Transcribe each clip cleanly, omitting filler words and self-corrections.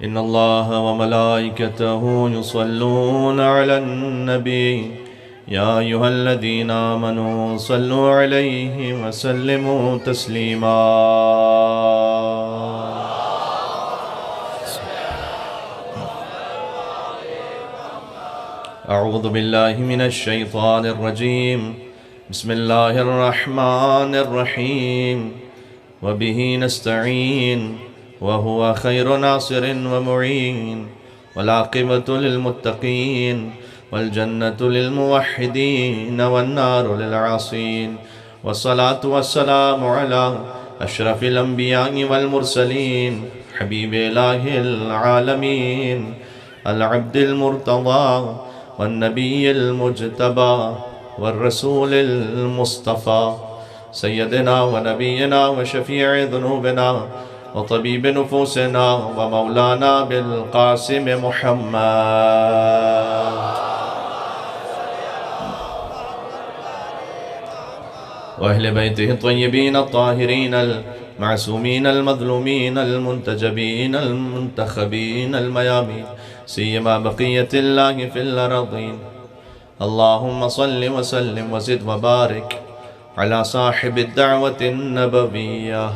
إن الله وملائكته يصلون على النبي يا أيها الذين آمنوا صلوا عليه وسلموا تسليما. أعوذ بالله من الشيطان الرجيم. بسم الله الرحمن الرحيم. وبه نستعين وهو خير ناصر ومعين، والعاقبة للمتقين، والجنة للموحدين، والنار للعاصين. والصلاة والسلام على أشرف الأنبياء والمرسلين، حبيب إله العالمين، العبد المرتضى، والنبي المجتبى، والرسول المصطفى، سيدنا ونبينا وشفيع ذنوبنا وطبيب نفوسنا ومولانا بالقاسم محمد وأهل بيته الطيبين الطاهرين المعصومين المظلومين المنتجبين المنتخبين الميامين، سيما بقية الله في الأرضين. اللهم صل وسلم وزد وبارك على صاحب الدعوة النبوية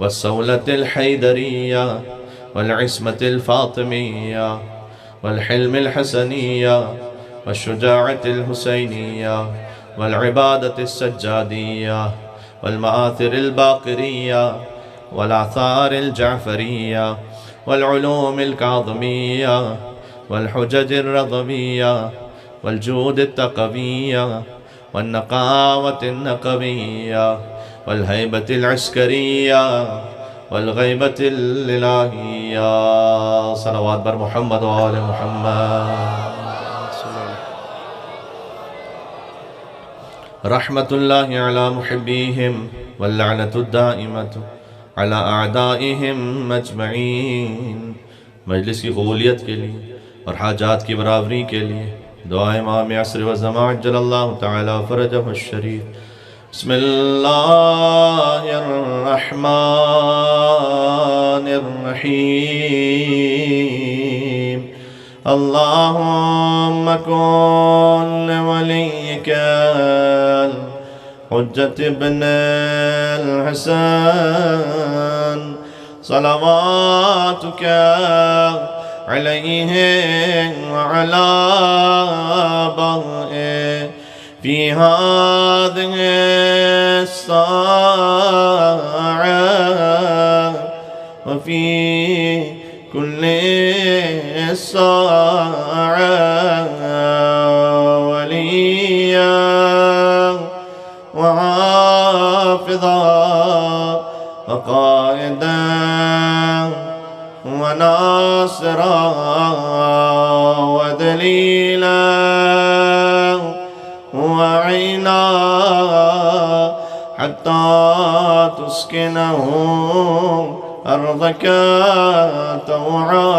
والصولة الحيدرية والعصمة الفاطمية والحلم الحسنية والشجاعة الحسينية والعبادة السجادية والمآثر الباقرية والآثار الجعفرية والعلوم الكاظمية والحجج الرضوية والجود التقوية والنقاوة النقوية والهيبة العسكرية والغيبة الإلهية. صلوات بر محمد وآل محمد. رحمة الله على محبيهم واللعنة الدائمة على أعدائهم مجمعين. مجلس کی قبولیت کے لیے اور حاجات کی برابری کے لیے دعا امام عصر و زمان عجل اللہ تعالی فرجہ الشریف. بسم اللہ الرحمن الرحیم. اللہم کن ولیک حجت ابن الحسن صلواتک علیہ وعلا آبائه في هذه الساعة وفي كل ساعة وليا وحافظا وقائدا وناصرا ودليلا وعينا حتى تسكنه أرضك طوعا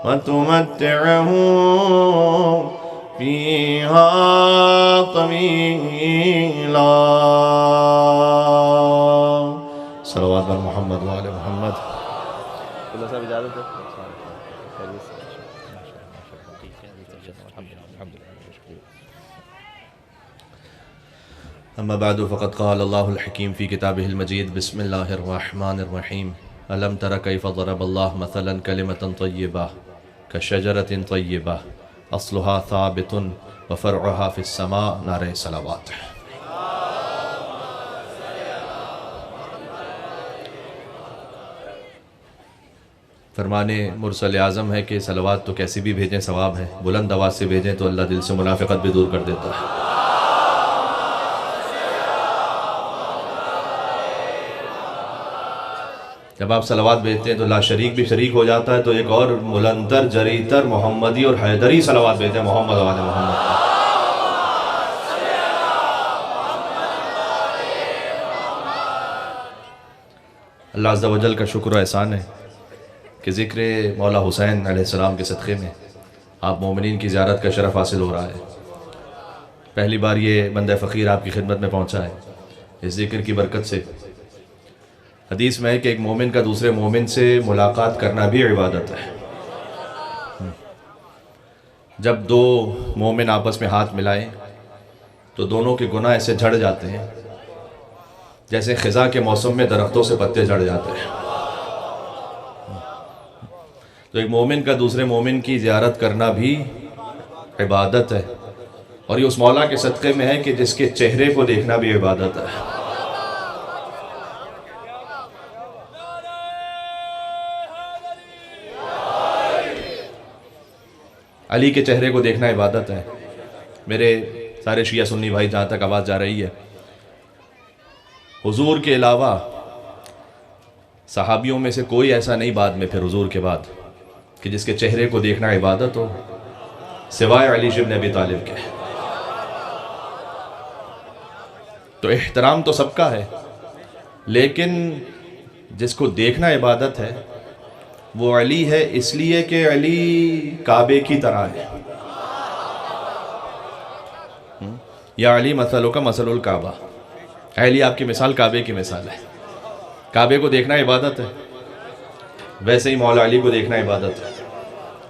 وتمتعه فيها طويلا. صلوات بر محمد وآل محمد. اللہ صاحب اجازت ہے. أما بعد فقد قال الله الحكيم في كتابه المجيد. بسم الله الرحمن الرحيم. ألم تر كيف ضرب الله مثلا كلمة طيبة كشجرة طيبة أصلها ثابت وفرعها في السماء. نعرہ صلوات. فرمانے مرسل اعظم ہے کہ صلوات تو کیسی بھی بھیجیں ثواب ہے، بلند آواز سے بھیجیں تو اللہ دل سے منافقت بھی دور کر دیتا ہے. جب آپ صلوات بھیجتے ہیں تو لا شریک بھی شریک ہو جاتا ہے، تو ایک اور بلندتر جریتر محمدی اور حیدری صلوات بھیجتے ہیں محمد و آل محمد. اللہ عز و جل کا شکر و احسان ہے کہ ذکر مولا حسین علیہ السلام کے صدقے میں آپ مومنین کی زیارت کا شرف حاصل ہو رہا ہے. پہلی بار یہ بندہ فقیر آپ کی خدمت میں پہنچا ہے. اس ذکر کی برکت سے حدیث میں ہے کہ ایک مومن کا دوسرے مومن سے ملاقات کرنا بھی عبادت ہے۔ جب دو مومن آپس میں ہاتھ ملائیں تو دونوں کے گناہ ایسے جھڑ جاتے ہیں جیسے خزاں کے موسم میں درختوں سے پتے جھڑ جاتے ہیں۔ تو ایک مومن کا دوسرے مومن کی زیارت کرنا بھی عبادت ہے، اور یہ اس مولا کے صدقے میں ہے کہ جس کے چہرے کو دیکھنا بھی عبادت ہے۔ علی کے چہرے کو دیکھنا عبادت ہے۔ میرے سارے شیعہ سنی بھائی جہاں تک آواز جا رہی ہے، حضور کے علاوہ صحابیوں میں سے کوئی ایسا نہیں بعد میں پھر حضور کے بعد کہ جس کے چہرے کو دیکھنا عبادت ہو، سوائے علی بن ابی طالب کے۔ تو احترام تو سب کا ہے، لیکن جس کو دیکھنا عبادت ہے وہ علی ہے، اس لیے کہ علی کعبے کی طرح ہے۔ یا علی مثلک مثل الکعبہ، علی آپ کی مثال کعبے کی مثال ہے۔ کعبے کو دیکھنا عبادت ہے، ویسے ہی مولا علی کو دیکھنا عبادت ہے۔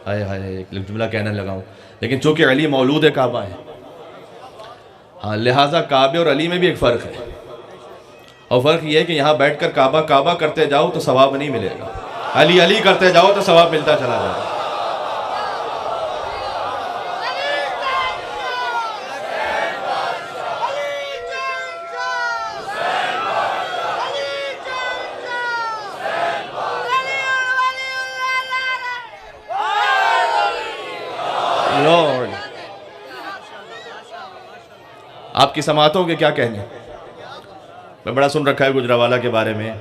ہائے ہائے، ایک جملہ کہنے لگا ہوں، لیکن چونکہ علی مولود کعبہ ہے، ہاں لہٰذا کعبے اور علی میں بھی ایک فرق ہے، اور فرق یہ ہے کہ یہاں بیٹھ کر کعبہ کعبہ کرتے جاؤ تو ثواب نہیں ملے گا، علی علی کرتے جاؤ تو ثواب ملتا چلا جائے گا۔ آپ کی سماعتوں کے کیا کہنے، میں بڑا سن رکھا ہے گجرانوالہ کے بارے میں،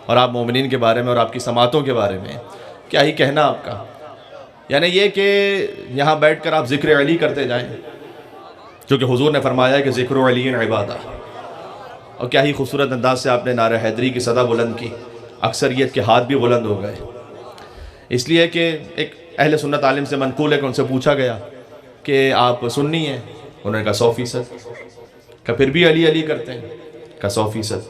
اور آپ مومنین کے بارے میں، اور آپ کی سماعتوں کے بارے میں کیا ہی کہنا آپ کا، یعنی یہ کہ یہاں بیٹھ کر آپ ذکر علی کرتے جائیں، کیونکہ حضور نے فرمایا کہ ذکر علی عبادہ، اور کیا ہی خوبصورت انداز سے آپ نے نعرہ حیدری کی صدا بلند کی، اکثریت کے ہاتھ بھی بلند ہو گئے، اس لیے کہ ایک اہل سنت عالم سے منقول ہے کہ ان سے پوچھا گیا کہ آپ سنی ہیں، انہوں نے کہا 100%، کہ پھر بھی علی علی کرتے ہیں، کہ 100%۔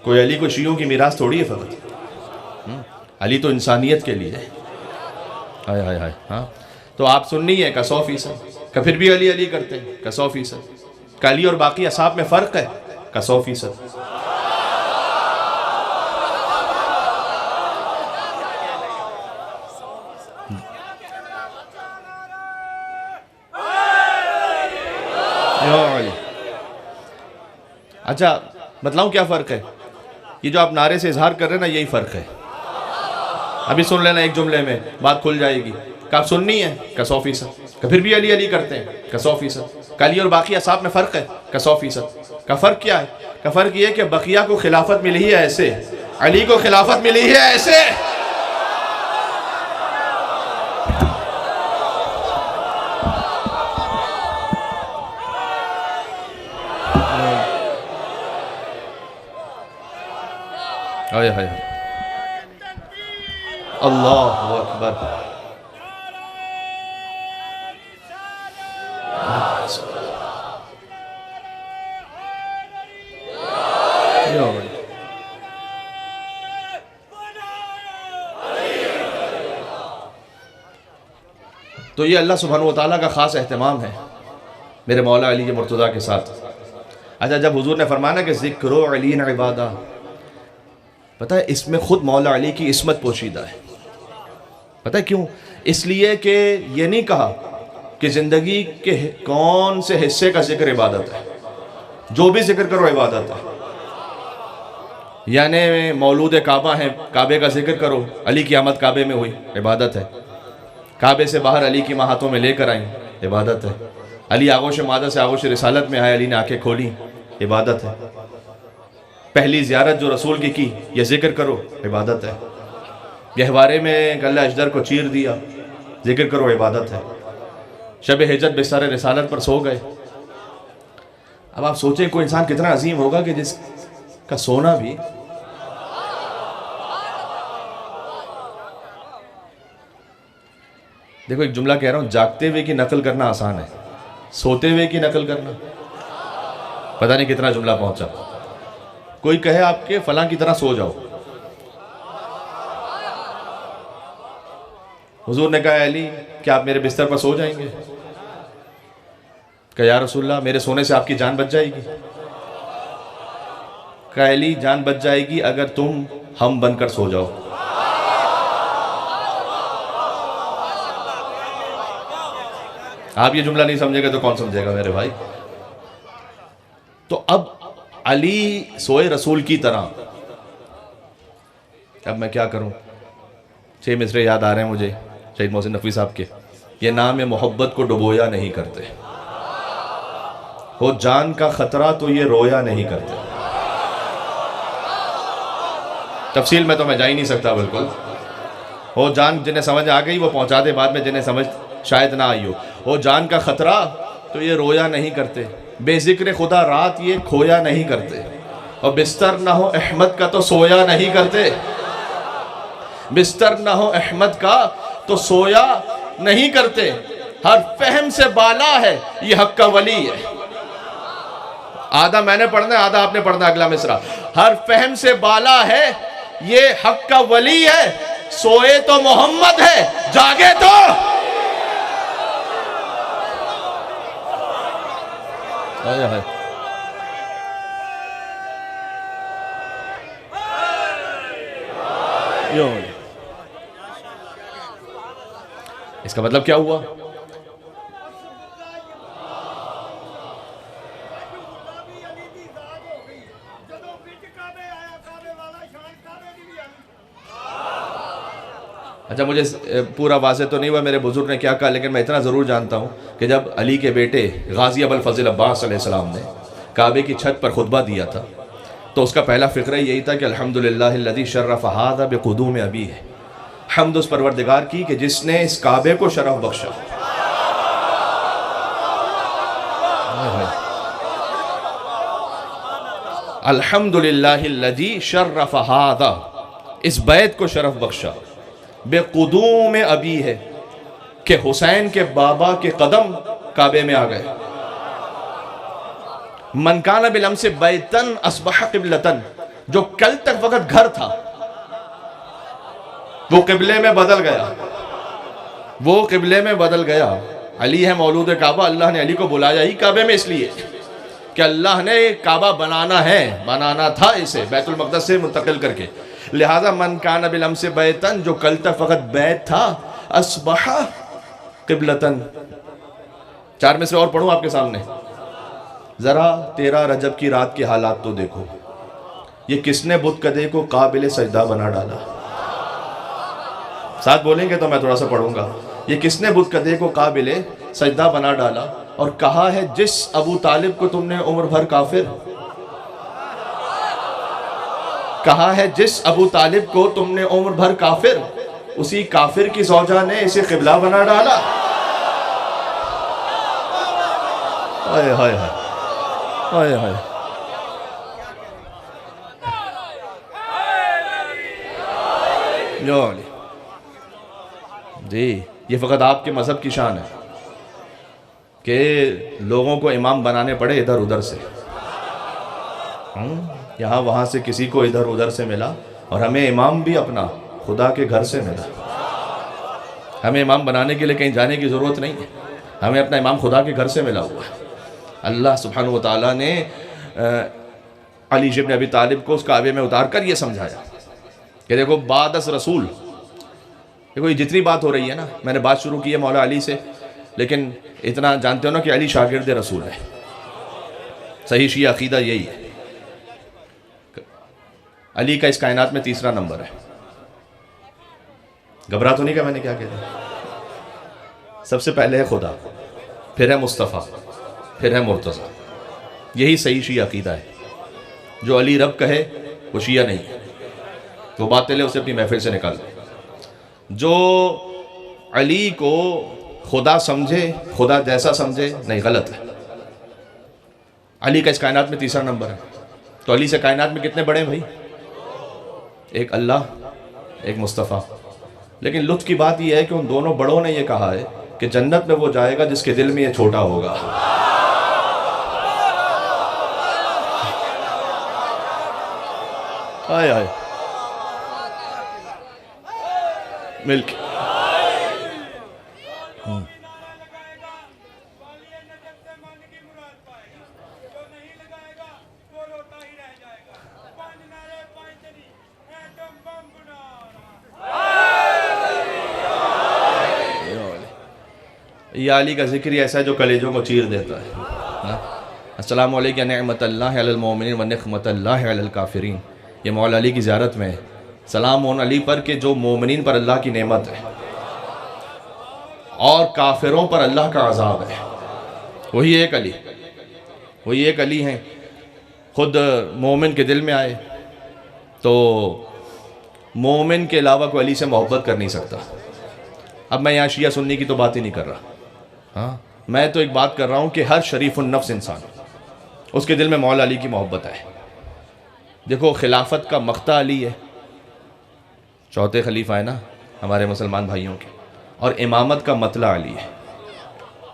کوئی علی کو شیعوں کی میراث تھوڑی ہے فقط، علی تو انسانیت کے لیے ہے، ہائے ہائے ہائے، ہاں تو آپ سننی ہے کہ 100%، کہ پھر بھی علی علی کرتے ہیں، کہ 100%، کہ علی اور باقی اصحاب میں فرق ہے، کہ 100%۔ اچھا بتلاؤں کیا فرق ہے، یہ جو آپ نعرے سے اظہار کر رہے ہیں نا، یہی فرق ہے۔ ابھی سن لینا ایک جملے میں بات کھل جائے گی، کہ آپ سننی ہے کہ 100%، کہ پھر بھی علی علی کرتے ہیں، کہ 100%، کہ علی اور باقی اصحاب میں فرق ہے، کہ 100%۔ کا فرق کیا ہے؟ کا فرق یہ ہے کہ بقیہ کو خلافت ملی ہے ایسے، علی کو خلافت ملی ہے ایسے۔ ہائے ہائے، اللہ اکبر، تو یہ اللہ سبحانہ وتعالیٰ کا خاص اہتمام ہے میرے مولا علی مرتضیٰ کے ساتھ۔ اچھا جب حضور نے فرمانا کہ ذکر علی عبادہ، پتہ ہے اس میں خود مولا علی کی عصمت پوشیدہ ہے۔ پتہ ہے کیوں؟ اس لیے کہ یہ نہیں کہا کہ زندگی کے کون سے حصے کا ذکر عبادت ہے، جو بھی ذکر کرو عبادت ہے۔ یعنی مولود کعبہ ہیں، کعبے کا ذکر کرو، علی کی آمد کعبے میں ہوئی، عبادت ہے۔ کعبے سے باہر علی کی ماں ہاتھوں میں لے کر آئیں، عبادت ہے۔ علی آغوش مادہ سے آغوش رسالت میں آئے، علی نے آنکھیں کھولی، عبادت ہے۔ پہلی زیارت جو رسول کی یہ ذکر کرو، عبادت ہے۔ گہوارے میں گلہ اجدر کو چیر دیا، ذکر کرو، عبادت ہے۔ شب ہجرت بستر رسالت پر سو گئے۔ اب آپ سوچیں کوئی انسان کتنا عظیم ہوگا کہ جس کا سونا بھی دیکھو، ایک جملہ کہہ رہا ہوں، جاگتے ہوئے کی نقل کرنا آسان ہے، سوتے ہوئے کی نقل کرنا پتہ نہیں کتنا جملہ پہنچا. کوئی کہے آپ کے فلاں کی طرح سو جاؤ. حضور نے کہا علی کیا آپ میرے بستر پر سو جائیں گے؟ کہا یا رسول اللہ میرے سونے سے آپ کی جان بچ جائے گی. کہا علی جان بچ جائے گی اگر تم ہم بن کر سو جاؤ. آپ یہ جملہ نہیں سمجھے گا تو کون سمجھے گا میرے بھائی. تو اب علی سوئے رسول کی طرح. اب میں کیا کروں؟ 6 مصرے یاد آ رہے ہیں مجھے شہید محسن نقوی صاحب کے. یہ نام محبت کو ڈبویا نہیں کرتے، ہو جان کا خطرہ تو یہ رویا نہیں کرتے. تفصیل میں تو میں جا ہی نہیں سکتا بالکل. ہو جان جنہیں سمجھ آ گئی وہ پہنچا دے بعد میں، جنہیں سمجھ شاید نہ آئی ہو جان کا خطرہ تو یہ رویا نہیں کرتے، بے ذکر خدا رات یہ کھویا نہیں کرتے، اور بستر نہ ہو احمد کا تو سویا نہیں کرتے. بستر نہ ہو احمد کا تو سویا نہیں کرتے. ہر فہم سے بالا ہے یہ حق کا ولی ہے. آدھا میں نے پڑھنا ہے آدھا آپ نے پڑھنا ہے اگلا مصرع. ہر فہم سے بالا ہے یہ حق کا ولی ہے، سوئے تو محمد ہے جاگے تو اس کا مطلب کیا ہوا؟ اچھا مجھے پورا واضح تو نہیں ہوا میرے بزرگ نے کیا کہا، لیکن میں اتنا ضرور جانتا ہوں کہ جب علی کے بیٹے غازی ابوالفضل عباس علیہ السلام نے کعبے کی چھت پر خطبہ دیا تھا تو اس کا پہلا فقرہ یہی تھا کہ الحمدللہ الذی شرف ھذا بقدوم ابیہ. حمد اس پروردگار کی کہ جس نے اس کعبے کو شرف بخشا. الحمدللہ الذی شرف ھذا، اس بیت کو شرف بخشا. بے قدوم ابی ہے کہ حسین کے بابا کے قدم کعبے میں آ گئے. من کان بالامس بیتن اصبح قبلتن، جو کل تک وقت گھر تھا وہ قبلے میں بدل گیا. وہ قبلے میں بدل گیا. علی ہے مولود کعبہ. اللہ نے علی کو بلایا ہی کعبے میں اس لیے کہ اللہ نے کعبہ بنانا تھا اسے بیت المقدس سے منتقل کر کے. لہذا من کان بالامس بیتن، جو کل تک وقت بیت تھا، اصبح قبلتن. 4 مصرے اور پڑھوں آپ کے سامنے. ذرا 13 رجب کی رات کے حالات تو دیکھو. یہ کس نے بت کدے کو قابل سجدہ بنا ڈالا؟ ساتھ بولیں گے تو میں تھوڑا سا پڑھوں گا. یہ کس نے بت کدے کو قابل سجدہ بنا ڈالا، اور کہا ہے جس ابو طالب کو تم نے عمر بھر کافر، کہا ہے جس ابو طالب کو تم نے عمر بھر کافر، اسی کافر کی زوجہ نے اسے قبلہ بنا ڈالا. ہائے ہائے ہائے ہائے. جی یہ فقط آپ کے مذہب کی شان ہے کہ لوگوں کو امام بنانے پڑے ادھر ادھر سے. یہاں وہاں سے کسی کو ادھر ادھر سے ملا، اور ہمیں امام بھی اپنا خدا کے گھر سے ملا. ہمیں امام بنانے کے لیے کہیں جانے کی ضرورت نہیں ہے. ہمیں اپنا امام خدا کے گھر سے ملا ہوا ہے. اللہ سبحانہ و تعالیٰ نے علی ابن ابی طالب کو اس کعبے میں اتار کر یہ سمجھایا کہ دیکھو بعد از رسول، دیکھو یہ جتنی بات ہو رہی ہے نا، میں نے بات شروع کی ہے مولا علی سے، لیکن اتنا جانتے ہو نا کہ علی شاگرد رسول ہے. صحیح شیعہ عقیدہ یہی ہے. علی کا اس کائنات میں 3 نمبر ہے. گھبرا تو نہیں کہ میں نے کیا کہہ دیا؟ سب سے پہلے ہے خدا، پھر ہے مصطفیٰ، پھر ہے مرتضی. یہی صحیح شیعہ عقیدہ ہے. جو علی رب کہے وہ شیعہ نہیں ہے، وہ باطل ہے، اسے اپنی محفل سے نکال. جو علی کو خدا سمجھے، خدا جیسا سمجھے، نہیں، غلط ہے. علی کا اس کائنات میں 3 نمبر ہے. تو علی سے کائنات میں کتنے بڑے ہیں بھائی؟ ایک اللہ، ایک مصطفیٰ. لیکن لطف کی بات یہ ہے کہ ان دونوں بڑوں نے یہ کہا ہے کہ جنت میں وہ جائے گا جس کے دل میں یہ چھوٹا ہوگا. آئے آئے مل کے یہ علی کا ذکر ہی ایسا ہے جو کلیجوں کو چیر دیتا ہے. السلام علیکم نعمت اللہ علی المومنین و نقمت اللہ علی الکافرین. یہ مولا علی کی زیارت میں ہے. سلام ان علی پر کہ جو مومنین پر اللہ کی نعمت ہے اور کافروں پر اللہ کا عذاب ہے. وہی ایک علی، وہی ایک علی ہیں. خود مومن کے دل میں آئے تو مومن کے علاوہ کوئی علی سے محبت کر نہیں سکتا. اب میں یہاں شیعہ سنی کی تو بات ہی نہیں کر رہا. ہاں میں تو ایک بات کر رہا ہوں کہ ہر شریف النفس انسان اس کے دل میں مولا علی کی محبت ہے. دیکھو خلافت کا مقتہ علی ہے، چوتھے خلیفہ ہے نا ہمارے مسلمان بھائیوں کے، اور امامت کا مطلع علی ہے.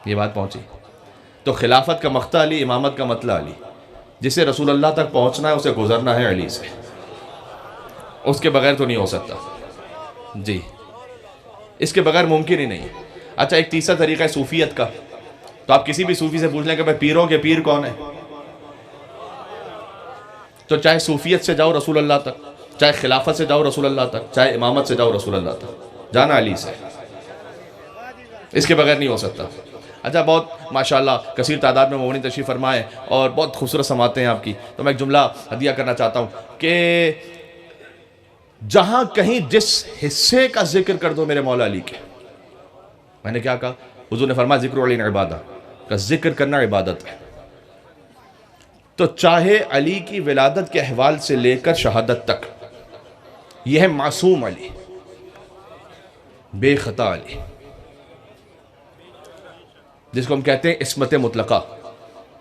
یہ بات پہنچی تو خلافت کا مقتہ علی، امامت کا مطلع علی. جسے رسول اللہ تک پہنچنا ہے اسے گزرنا ہے علی سے، اس کے بغیر تو نہیں ہو سکتا. جی اس کے بغیر ممکن ہی نہیں. اچھا ایک تیسرا طریقہ ہے صوفیت کا. تو آپ کسی بھی صوفی سے پوچھ لیں کہ بھائی پیروں کے پیر کون ہے، تو چاہے صوفیت سے جاؤ رسول اللہ تک، چاہے خلافت سے جاؤ رسول اللہ تک، چاہے امامت سے جاؤ رسول اللہ تک، جانا علی سے، اس کے بغیر نہیں ہو سکتا. اچھا بہت ماشاءاللہ کثیر تعداد میں مومنین تشریف فرمائے اور بہت خوبصورت سماعتیں ہیں آپ کی. تو میں ایک جملہ ہدیہ کرنا چاہتا ہوں کہ جہاں کہیں جس حصے کا ذکر کر دو میرے مولا علی کے، میں نے کیا کہا؟ حضور نے فرمایا ذکر علی عبادہ، کا ذکر کرنا عبادت ہے. تو چاہے علی کی ولادت کے احوال سے لے کر شہادت تک یہ ہے معصوم علی، بے خطا علی، جس کو ہم کہتے ہیں عصمت مطلقہ.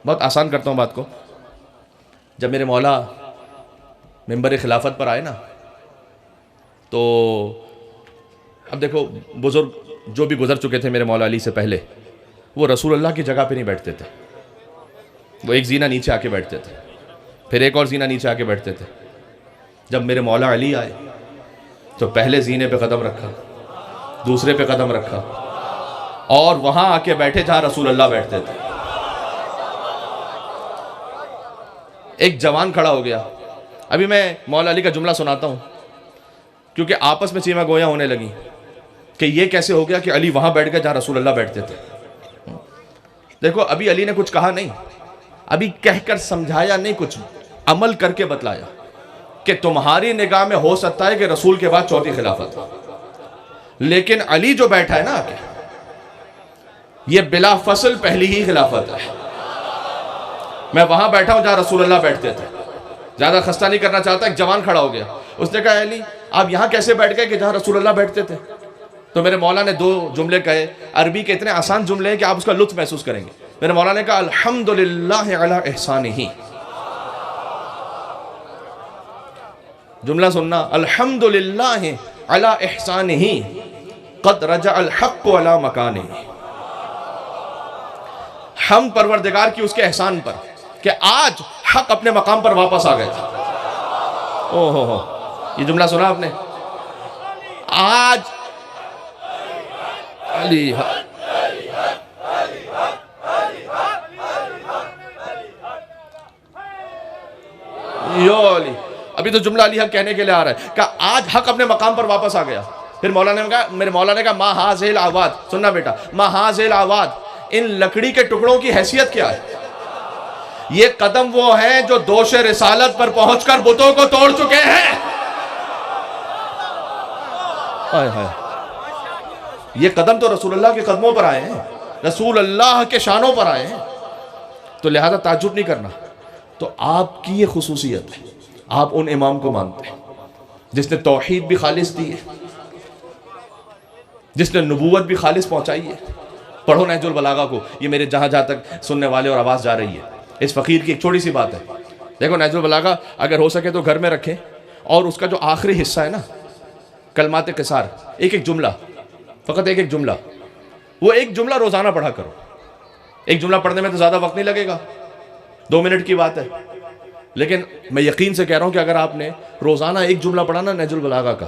بہت آسان کرتا ہوں بات کو. جب میرے مولا منبر خلافت پر آئے نا تو اب دیکھو بزرگ جو بھی گزر چکے تھے میرے مولا علی سے پہلے، وہ رسول اللہ کی جگہ پہ نہیں بیٹھتے تھے. وہ ایک زینہ نیچے آ کے بیٹھتے تھے، پھر ایک اور زینہ نیچے آ کے بیٹھتے تھے. جب میرے مولا علی آئے تو پہلے زینے پہ قدم رکھا، دوسرے پہ قدم رکھا، اور وہاں آ کے بیٹھے جہاں رسول اللہ بیٹھتے تھے. ایک جوان کھڑا ہو گیا. ابھی میں مولا علی کا جملہ سناتا ہوں کیونکہ آپس میں چیمہ گویاں ہونے لگی کہ یہ کیسے ہو گیا کہ علی وہاں بیٹھ گیا جہاں رسول اللہ بیٹھتے تھے. دیکھو ابھی علی نے کچھ کہا نہیں، ابھی کہہ کر سمجھایا نہیں، کچھ عمل کر کے بتلایا کہ تمہاری نگاہ میں ہو سکتا ہے کہ رسول کے بعد چوتھی خلافت ہے، لیکن علی جو بیٹھا ہے نا آگے، یہ بلا فصل پہلی ہی خلافت ہے. میں وہاں بیٹھا ہوں جہاں رسول اللہ بیٹھتے تھے. زیادہ خستہ نہیں کرنا چاہتا. ایک جوان کھڑا ہو گیا، اس نے کہا علی آپ یہاں کیسے بیٹھ گئے کہ جہاں رسول اللہ بیٹھتے تھے؟ تو میرے مولا نے 2 جملے کہے، عربی کے اتنے آسان جملے ہیں کہ آپ اس کا لطف محسوس کریں گے. میرے مولا نے کہا الحمدللہ علی احسانہ. جملہ سننا، الحمدللہ علی احسانہ قد رجع الحق علی مکانہ. ہم پروردگار کی اس کے احسان پر کہ آج حق اپنے مقام پر واپس آ گیا. یہ جملہ سنا آپ نے؟ آج علی ابھی تو جملہ علی حق کہنے کے لیے آ رہا ہے کہ آج حق اپنے مقام پر واپس آ گیا. پھر میرے مولا نے کہا ما ہاذہ الاعواد. سننا بیٹا، ما ہاذہ الاعواد، ان لکڑی کے ٹکڑوں کی حیثیت کیا ہے؟ یہ قدم وہ ہیں جو دوش رسالت پر پہنچ کر بتوں کو توڑ چکے ہیں. یہ قدم تو رسول اللہ کے قدموں پر آئے ہیں، رسول اللہ کے شانوں پر آئے ہیں. تو لہذا تعجب نہیں کرنا. تو آپ کی یہ خصوصیت ہے، آپ ان امام کو مانتے ہیں جس نے توحید بھی خالص دی ہے، جس نے نبوت بھی خالص پہنچائی ہے. پڑھو نہج البلاغہ کو، یہ میرے جہاں تک سننے والے اور آواز جا رہی ہے. اس فقیر کی ایک چھوٹی سی بات ہے. دیکھو نہج البلاغہ اگر ہو سکے تو گھر میں رکھیں، اور اس کا جو آخری حصہ ہے نا کلمات قصار، ایک جملہ، فقط ایک جملہ، وہ ایک جملہ روزانہ پڑھا کرو. ایک جملہ پڑھنے میں تو زیادہ وقت نہیں لگے گا، 2 منٹ کی بات ہے. لیکن میں یقین سے کہہ رہا ہوں کہ اگر آپ نے روزانہ ایک جملہ پڑھا نا نہج البلاغہ کا،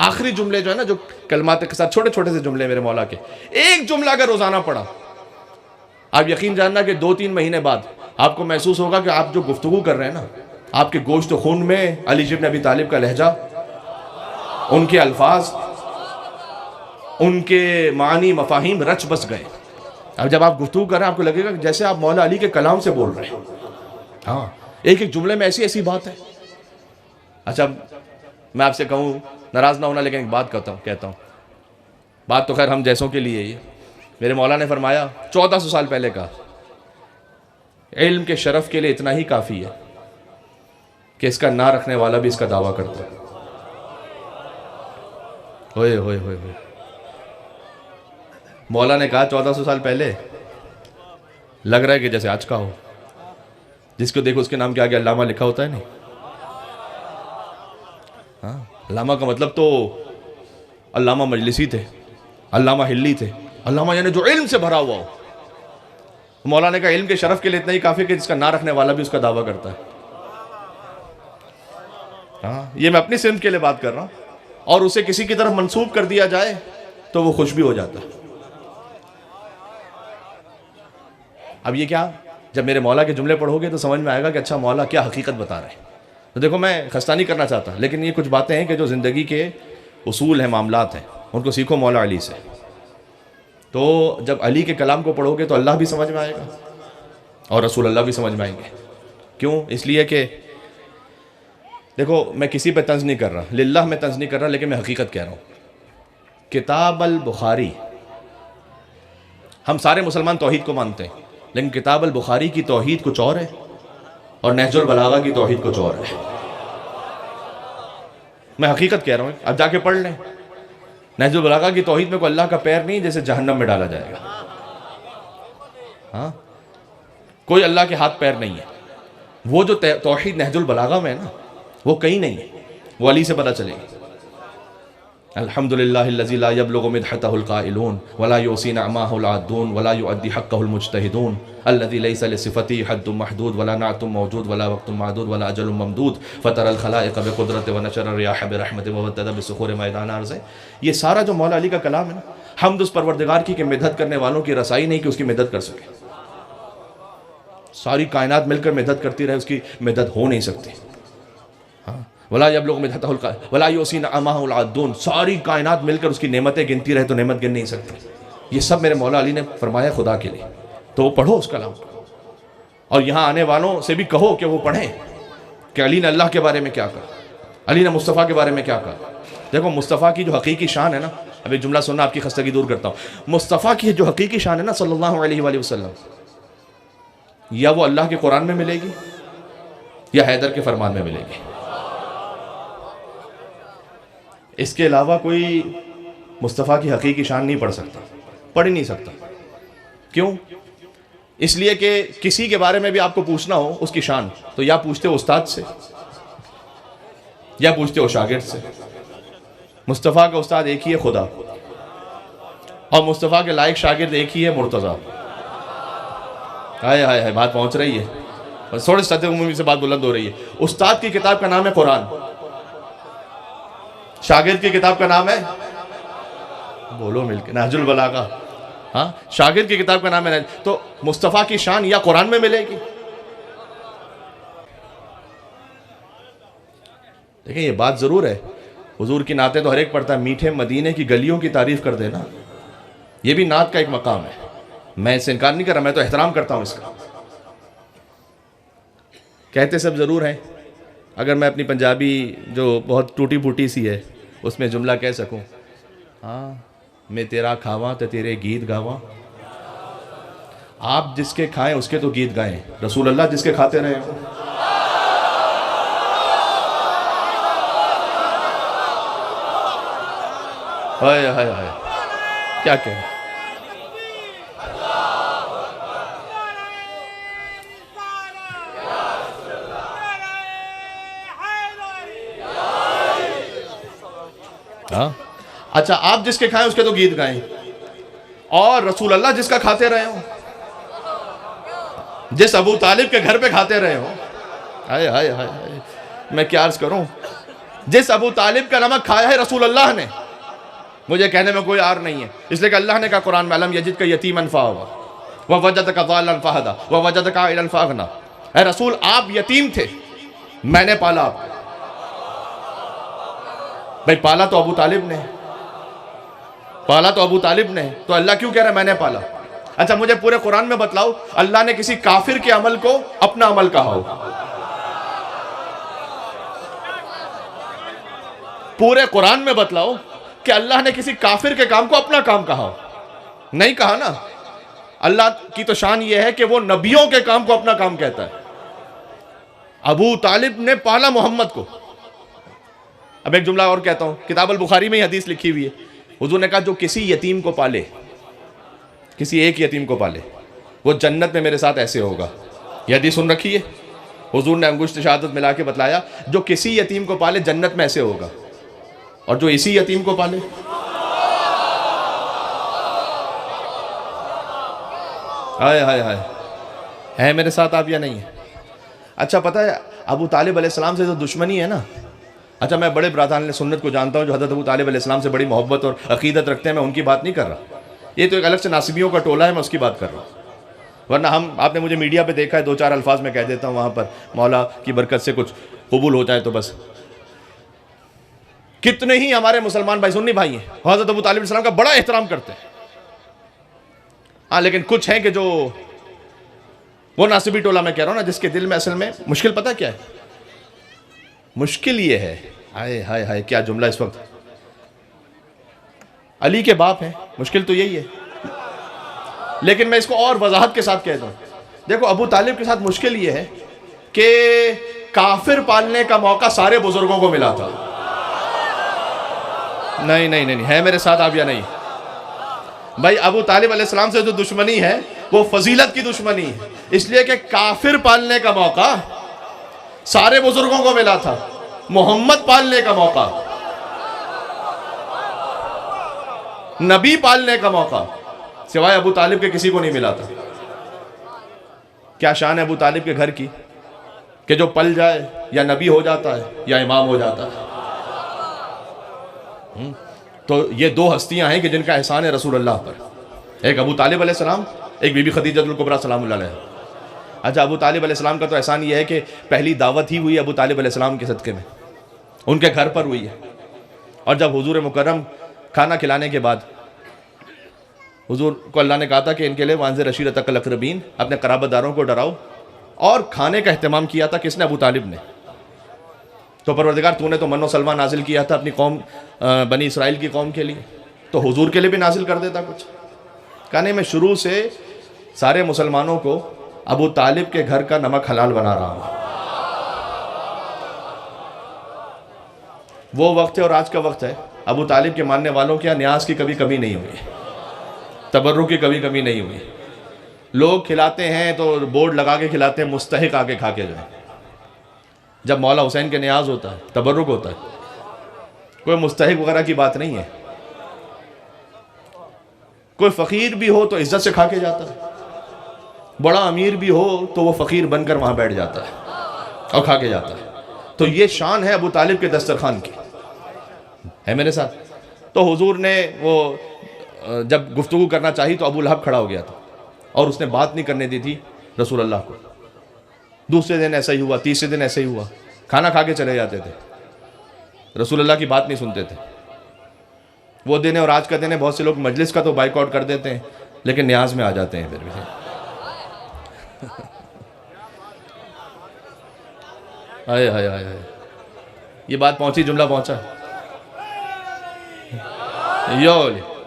آخری جملے جو ہے نا، جو کلمات کے ساتھ چھوٹے چھوٹے سے جملے میرے مولا کے، ایک جملہ اگر روزانہ پڑھا، آپ یقین جاننا کہ 2-3 مہینے بعد آپ کو محسوس ہوگا کہ آپ جو گفتگو کر رہے ہیں نا، آپ کے گوشت و خون میں علی بن ابی طالب کا لہجہ، ان کے الفاظ، ان کے معنی مفاہیم رچ بس گئے۔ اب جب آپ گفتگو کر رہے ہیں آپ کو لگے گا کہ جیسے آپ مولا علی کے کلام سے بول رہے ہیں۔ ہاں، ایک ایک جملے میں ایسی ایسی بات ہے۔ اچھا میں آپ سے کہوں، ناراض نہ ہونا لیکن ایک بات کہتا ہوں، بات تو خیر ہم جیسوں کے لیے ہی۔ میرے مولا نے فرمایا 1400 سال پہلے کا، علم کے شرف کے لیے اتنا ہی کافی ہے کہ اس کا نہ رکھنے والا بھی اس کا دعویٰ کرتا ہے۔ ہوئے ہوئے ہوئے ہوئے، مولا نے کہا 1400 سال پہلے، لگ رہا ہے کہ جیسے آج کا ہو۔ جس کو دیکھو اس کے نام کے آگے علامہ لکھا ہوتا ہے نہیں؟ ہاں، علامہ کا مطلب تو علامہ مجلسی تھے، علامہ ہلی تھے، علامہ یعنی جو علم سے بھرا ہوا ہو۔ مولا نے کہا علم کے شرف کے لیے اتنا ہی کافی کہ جس کا نہ رکھنے والا بھی اس کا دعویٰ کرتا ہے۔ ہاں، یہ میں اپنی سمت کے لیے بات کر رہا ہوں، اور اسے کسی کی طرف منسوب کر دیا جائے تو وہ خوش بھی ہو جاتا ہے۔ اب یہ کیا، جب میرے مولا کے جملے پڑھو گے تو سمجھ میں آئے گا کہ اچھا مولا کیا حقیقت بتا رہے ہیں۔ تو دیکھو میں خستہ نہیں کرنا چاہتا، لیکن یہ کچھ باتیں ہیں کہ جو زندگی کے اصول ہیں، معاملات ہیں، ان کو سیکھو مولا علی سے۔ تو جب علی کے کلام کو پڑھو گے تو اللہ بھی سمجھ میں آئے گا اور رسول اللہ بھی سمجھ میں آئیں گے۔ کیوں؟ اس لیے کہ دیکھو میں کسی پہ طنز نہیں کر رہا، للہ میں طنز نہیں کر رہا، لیکن میں حقیقت کہہ رہا ہوں۔ کتاب البخاری، ہم سارے مسلمان توحید کو مانتے ہیں، لیکن کتاب البخاری کی توحید کچھ اور ہے اور نہج البلاغہ کی توحید کچھ اور ہے۔ میں حقیقت کہہ رہا ہوں، اب جا کے پڑھ لیں۔ نہج البلاغہ کی توحید میں کوئی اللہ کا پیر نہیں جیسے جہنم میں ڈالا جائے گا۔ ہاں، کوئی اللہ کے ہاتھ پیر نہیں ہے۔ وہ جو توحید نہج البلاغہ میں ہے نا، وہ کہیں نہیں ہے، وہ علی سے پتہ چلے گی۔ الحمدللہ الذی لا یبلغ مدحتہ القائلون ولا یوصی نعماہ العادون ولا یؤدی حقہ المجتہدون الذی لیس لصفتی حد محدود ولا نعت موجود ولا وقت معدود ولا اجل ممدود فطر الخلائق بقدرت ونشر الریاح برحمت وودد بسخور میدان ارض۔ یہ سارا جو مولا علی کا کلام ہے نا، حمد اس پروردگار کی کہ مدحت کرنے والوں کی رسائی نہیں کہ اس کی مدد کر سکے۔ ساری کائنات مل کر مدد کرتی رہے، اس کی مدد ہو نہیں سکتی۔ ہاں، ولا یبلغ مدحتہ ولا یوصی نعماہ العادون، ساری کائنات مل کر اس کی نعمتیں گنتی رہے تو نعمت گن نہیں سکتی۔ یہ سب میرے مولا علی نے فرمایا خدا کے لیے، تو وہ پڑھو اس کلام کو، اور یہاں آنے والوں سے بھی کہو کہ وہ پڑھیں کہ علی نے اللہ کے بارے میں کیا کہا، علی نے مصطفیٰ کے بارے میں کیا کہا۔ دیکھو مصطفیٰ کی جو حقیقی شان ہے نا، اب ایک جملہ سننا آپ کی خستگی دور کرتا ہوں۔ مصطفیٰ کی جو حقیقی شان ہے نا صلی اللہ علیہ وآلہ وسلم، یا وہ اللہ کے قرآن میں ملے گی یا حیدر کے فرمان میں ملے گی۔ اس کے علاوہ کوئی مصطفیٰ کی حقیقی شان نہیں پڑھ سکتا، پڑھ ہی نہیں سکتا۔ کیوں؟ اس لیے کہ کسی کے بارے میں بھی آپ کو پوچھنا ہو اس کی شان، تو یا پوچھتے ہو استاد سے یا پوچھتے ہو شاگرد سے۔ مصطفیٰ کا استاد ایک ہی ہے، خدا، اور مصطفیٰ کے لائق شاگرد ایک ہی ہے، مرتضیٰ۔ ہائے ہائے ہائے، بات پہنچ رہی ہے، اور تھوڑے سطح عمومی سے بات بلند ہو رہی ہے۔ استاد کی کتاب کا نام ہے قرآن، شاگرد کی کتاب کا نام ہے، بولو مل کے، نہج البلاغہ۔ ہاں، شاگرد کی کتاب کا نام ہے، تو مصطفیٰ کی شان یا قرآن میں ملے گی۔ دیکھیں یہ بات ضرور ہے، حضور کی نعتیں تو ہر ایک پڑھتا ہے، میٹھے مدینے کی گلیوں کی تعریف کر دینا، یہ بھی نعت کا ایک مقام ہے۔ میں اس سے انکار نہیں کر رہا، میں تو احترام کرتا ہوں اس کا۔ کہتے سب ضرور ہیں، اگر میں اپنی پنجابی جو بہت ٹوٹی پھوٹی سی ہے اس میں جملہ کہہ سکوں، ہاں میں تیرا کھاواں تے تیرے گیت گاواں، آپ جس کے کھائیں اس کے تو گیت گائیں، رسول اللہ جس کے کھاتے رہے ہوں۔ ہائے ہائے ہائے، کیا کہیں۔ اچھا، آپ جس کے کھائیں اس کے تو گیت گائیں، اور رسول اللہ جس کا کھاتے رہے ہوں، جس ابو طالب کے گھر پہ کھاتے رہے ہوں، ہائے ہائے ہائے، میں کیا عرض کروں، جس ابو طالب کا نمک کھایا ہے رسول اللہ نے، مجھے کہنے میں کوئی عار نہیں ہے، اس لیے کہ اللہ نے کہا قرآن میں، الم یجدک یتیما فآویٰ ووجدک ضالا فہدیٰ ووجدک عائلا فأغنیٰ، اے رسول آپ یتیم تھے، میں نے پالا آپ کو۔ بھئی پالا تو ابو طالب نے، پالا تو ابو طالب نے، تو اللہ کیوں کہہ رہا ہے میں نے پالا؟ اچھا مجھے پورے قرآن میں بتلاؤ اللہ نے کسی کافر کے عمل کو اپنا عمل کہا ہو؟ پورے قرآن میں بتلاؤ کہ اللہ نے کسی کافر کے کام کو اپنا کام کہا ہو؟ نہیں کہا نا۔ اللہ کی تو شان یہ ہے کہ وہ نبیوں کے کام کو اپنا کام کہتا ہے۔ ابو طالب نے پالا محمد کو۔ اب ایک جملہ اور کہتا ہوں، کتاب البخاری میں یہ حدیث لکھی ہوئی ہے، حضور نے کہا جو کسی یتیم کو پالے، کسی ایک یتیم کو پالے، وہ جنت میں میرے ساتھ ایسے ہوگا۔ یہ حدیث سن رکھی ہے، حضور نے انگشت شہادت ملا کے بتلایا جو کسی یتیم کو پالے جنت میں ایسے ہوگا، اور جو اسی یتیم کو پالے، ہائے ہائے ہائے، ہے میرے ساتھ آپ یا نہیں ہے؟ اچھا پتہ ہے ابو طالب علیہ السلام سے جو دشمنی ہے نا، اچھا میں بڑے برادران سنت کو جانتا ہوں جو حضرت ابو طالب علیہ السلام سے بڑی محبت اور عقیدت رکھتے ہیں، میں ان کی بات نہیں کر رہا، یہ تو ایک الگ سے ناصبیوں کا ٹولہ ہے، میں اس کی بات کر رہا ہوں۔ ورنہ آپ نے مجھے میڈیا پہ دیکھا ہے، دو چار الفاظ میں کہہ دیتا ہوں وہاں پر، مولا کی برکت سے کچھ قبول ہو جائے تو بس۔ کتنے ہی ہمارے مسلمان بھائی سنی بھائی ہیں حضرت ابو طالب علیہ السلام کا بڑا احترام کرتے ہیں، ہاں لیکن کچھ ہیں کہ جو وہ ناصبی ٹولہ میں کہہ رہا ہوں نا، جس کے دل میں اصل میں مشکل پتہ کیا ہے؟ مشکل یہ ہے، ہائے ہائے ہائے کیا جملہ اس وقت، علی کے باپ ہیں، مشکل تو یہی ہے، لیکن میں اس کو اور وضاحت کے ساتھ کہتا ہوں۔ دیکھو ابو طالب کے ساتھ مشکل یہ ہے کہ کافر پالنے کا موقع سارے بزرگوں کو ملا تھا۔ نہیں نہیں نہیں، ہے میرے ساتھ آپ یا نہیں؟ بھائی ابو طالب علیہ السلام سے جو دشمنی ہے وہ فضیلت کی دشمنی ہے، اس لیے کہ کافر پالنے کا موقع سارے بزرگوں کو ملا تھا، محمد پالنے کا موقع، نبی پالنے کا موقع سوائے ابو طالب کے کسی کو نہیں ملا تھا۔ کیا شان ہے ابو طالب کے گھر کی کہ جو پل جائے یا نبی ہو جاتا ہے یا امام ہو جاتا ہے۔ تو یہ دو ہستیاں ہیں کہ جن کا احسان ہے رسول اللہ پر، ایک ابو طالب علیہ السلام، ایک بی بی خدیجہ الکبریٰ سلام اللہ علیہ۔ اچھا ابو طالب علیہ السلام کا تو احسان یہ ہے کہ پہلی دعوت ہی ہوئی ابو طالب علیہ السلام کے صدقے میں، ان کے گھر پر ہوئی ہے، اور جب حضور مکرم کھانا کھلانے کے بعد حضور کو اللہ نے کہا تھا کہ ان کے لیے وانذر عشیرتک الاقربین، اپنے قرابت داروں کو ڈراؤ، اور کھانے کا اہتمام کیا تھا کس نے؟ ابو طالب نے۔ تو پروردگار تو نے تو من و سلوہ نازل کیا تھا اپنی قوم بنی اسرائیل کی قوم کے لیے، تو حضور کے لیے بھی نازل کر دیتا کچھ۔ کہنے میں شروع سے سارے مسلمانوں کو ابو طالب کے گھر کا نمک حلال بنا رہا ہوں۔ وہ وقت ہے اور آج کا وقت ہے، ابو طالب کے ماننے والوں کے یہاں نیاز کی کبھی کمی نہیں ہوئی، تبرک کی کبھی کمی نہیں ہوئی۔ لوگ کھلاتے ہیں تو بورڈ لگا کے کھلاتے ہیں، مستحق آگے کھا کے جائیں۔ جب مولا حسین کے نیاز ہوتا ہے، تبرک ہوتا ہے، کوئی مستحق وغیرہ کی بات نہیں ہے۔ کوئی فقیر بھی ہو تو عزت سے کھا کے جاتا ہے، بڑا امیر بھی ہو تو وہ فقیر بن کر وہاں بیٹھ جاتا ہے اور کھا کے جاتا ہے۔ تو یہ شان ہے ابو طالب کے دسترخوان کی، ہے میرے ساتھ؟ تو حضور نے وہ جب گفتگو کرنا چاہی تو ابو لہب کھڑا ہو گیا تھا، اور اس نے بات نہیں کرنے دی تھی رسول اللہ کو۔ دوسرے دن ایسا ہی ہوا، تیسرے دن ایسا ہی ہوا، کھانا کھا کے چلے جاتے تھے، رسول اللہ کی بات نہیں سنتے تھے۔ وہ دن ہے اور آج کا دن ہے، بہت سے لوگ مجلس کا تو بائک آؤٹ کر دیتے ہیں لیکن نیاز میں آ جاتے ہیں پھر بھی۔ ہائے ہائے ہائے ہائے، یہ بات پہنچی، جملہ پہنچا،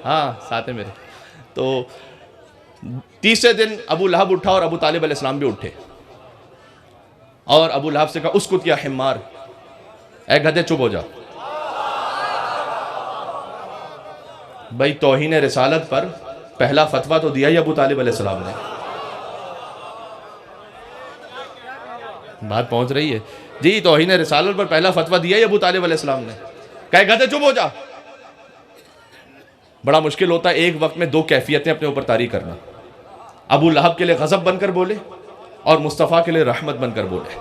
ہاں ساتھ ہیں میرے۔ تو تیسرے دن ابو لہب اٹھا اور ابو طالب علیہ السلام بھی اٹھے، اور ابو لہب سے کہا اسکت یا حمار، اے گدھے چپ ہو جا۔ بھائی توہین رسالت پر پہلا فتویٰ تو دیا ہی ابو طالب علیہ السلام نے۔ بات پہنچ رہی ہے جی؟ توہین رسالت پر پہلا فتویٰ دیا ہی ابو طالب علیہ السلام نے، کہے گدھے چپ ہو جا۔ بڑا مشکل ہوتا ہے ایک وقت میں دو کیفیتیں اپنے اوپر طاری کرنا، ابو لہب کے لیے غضب بن کر بولے اور مصطفیٰ کے لیے رحمت بن کر بولے۔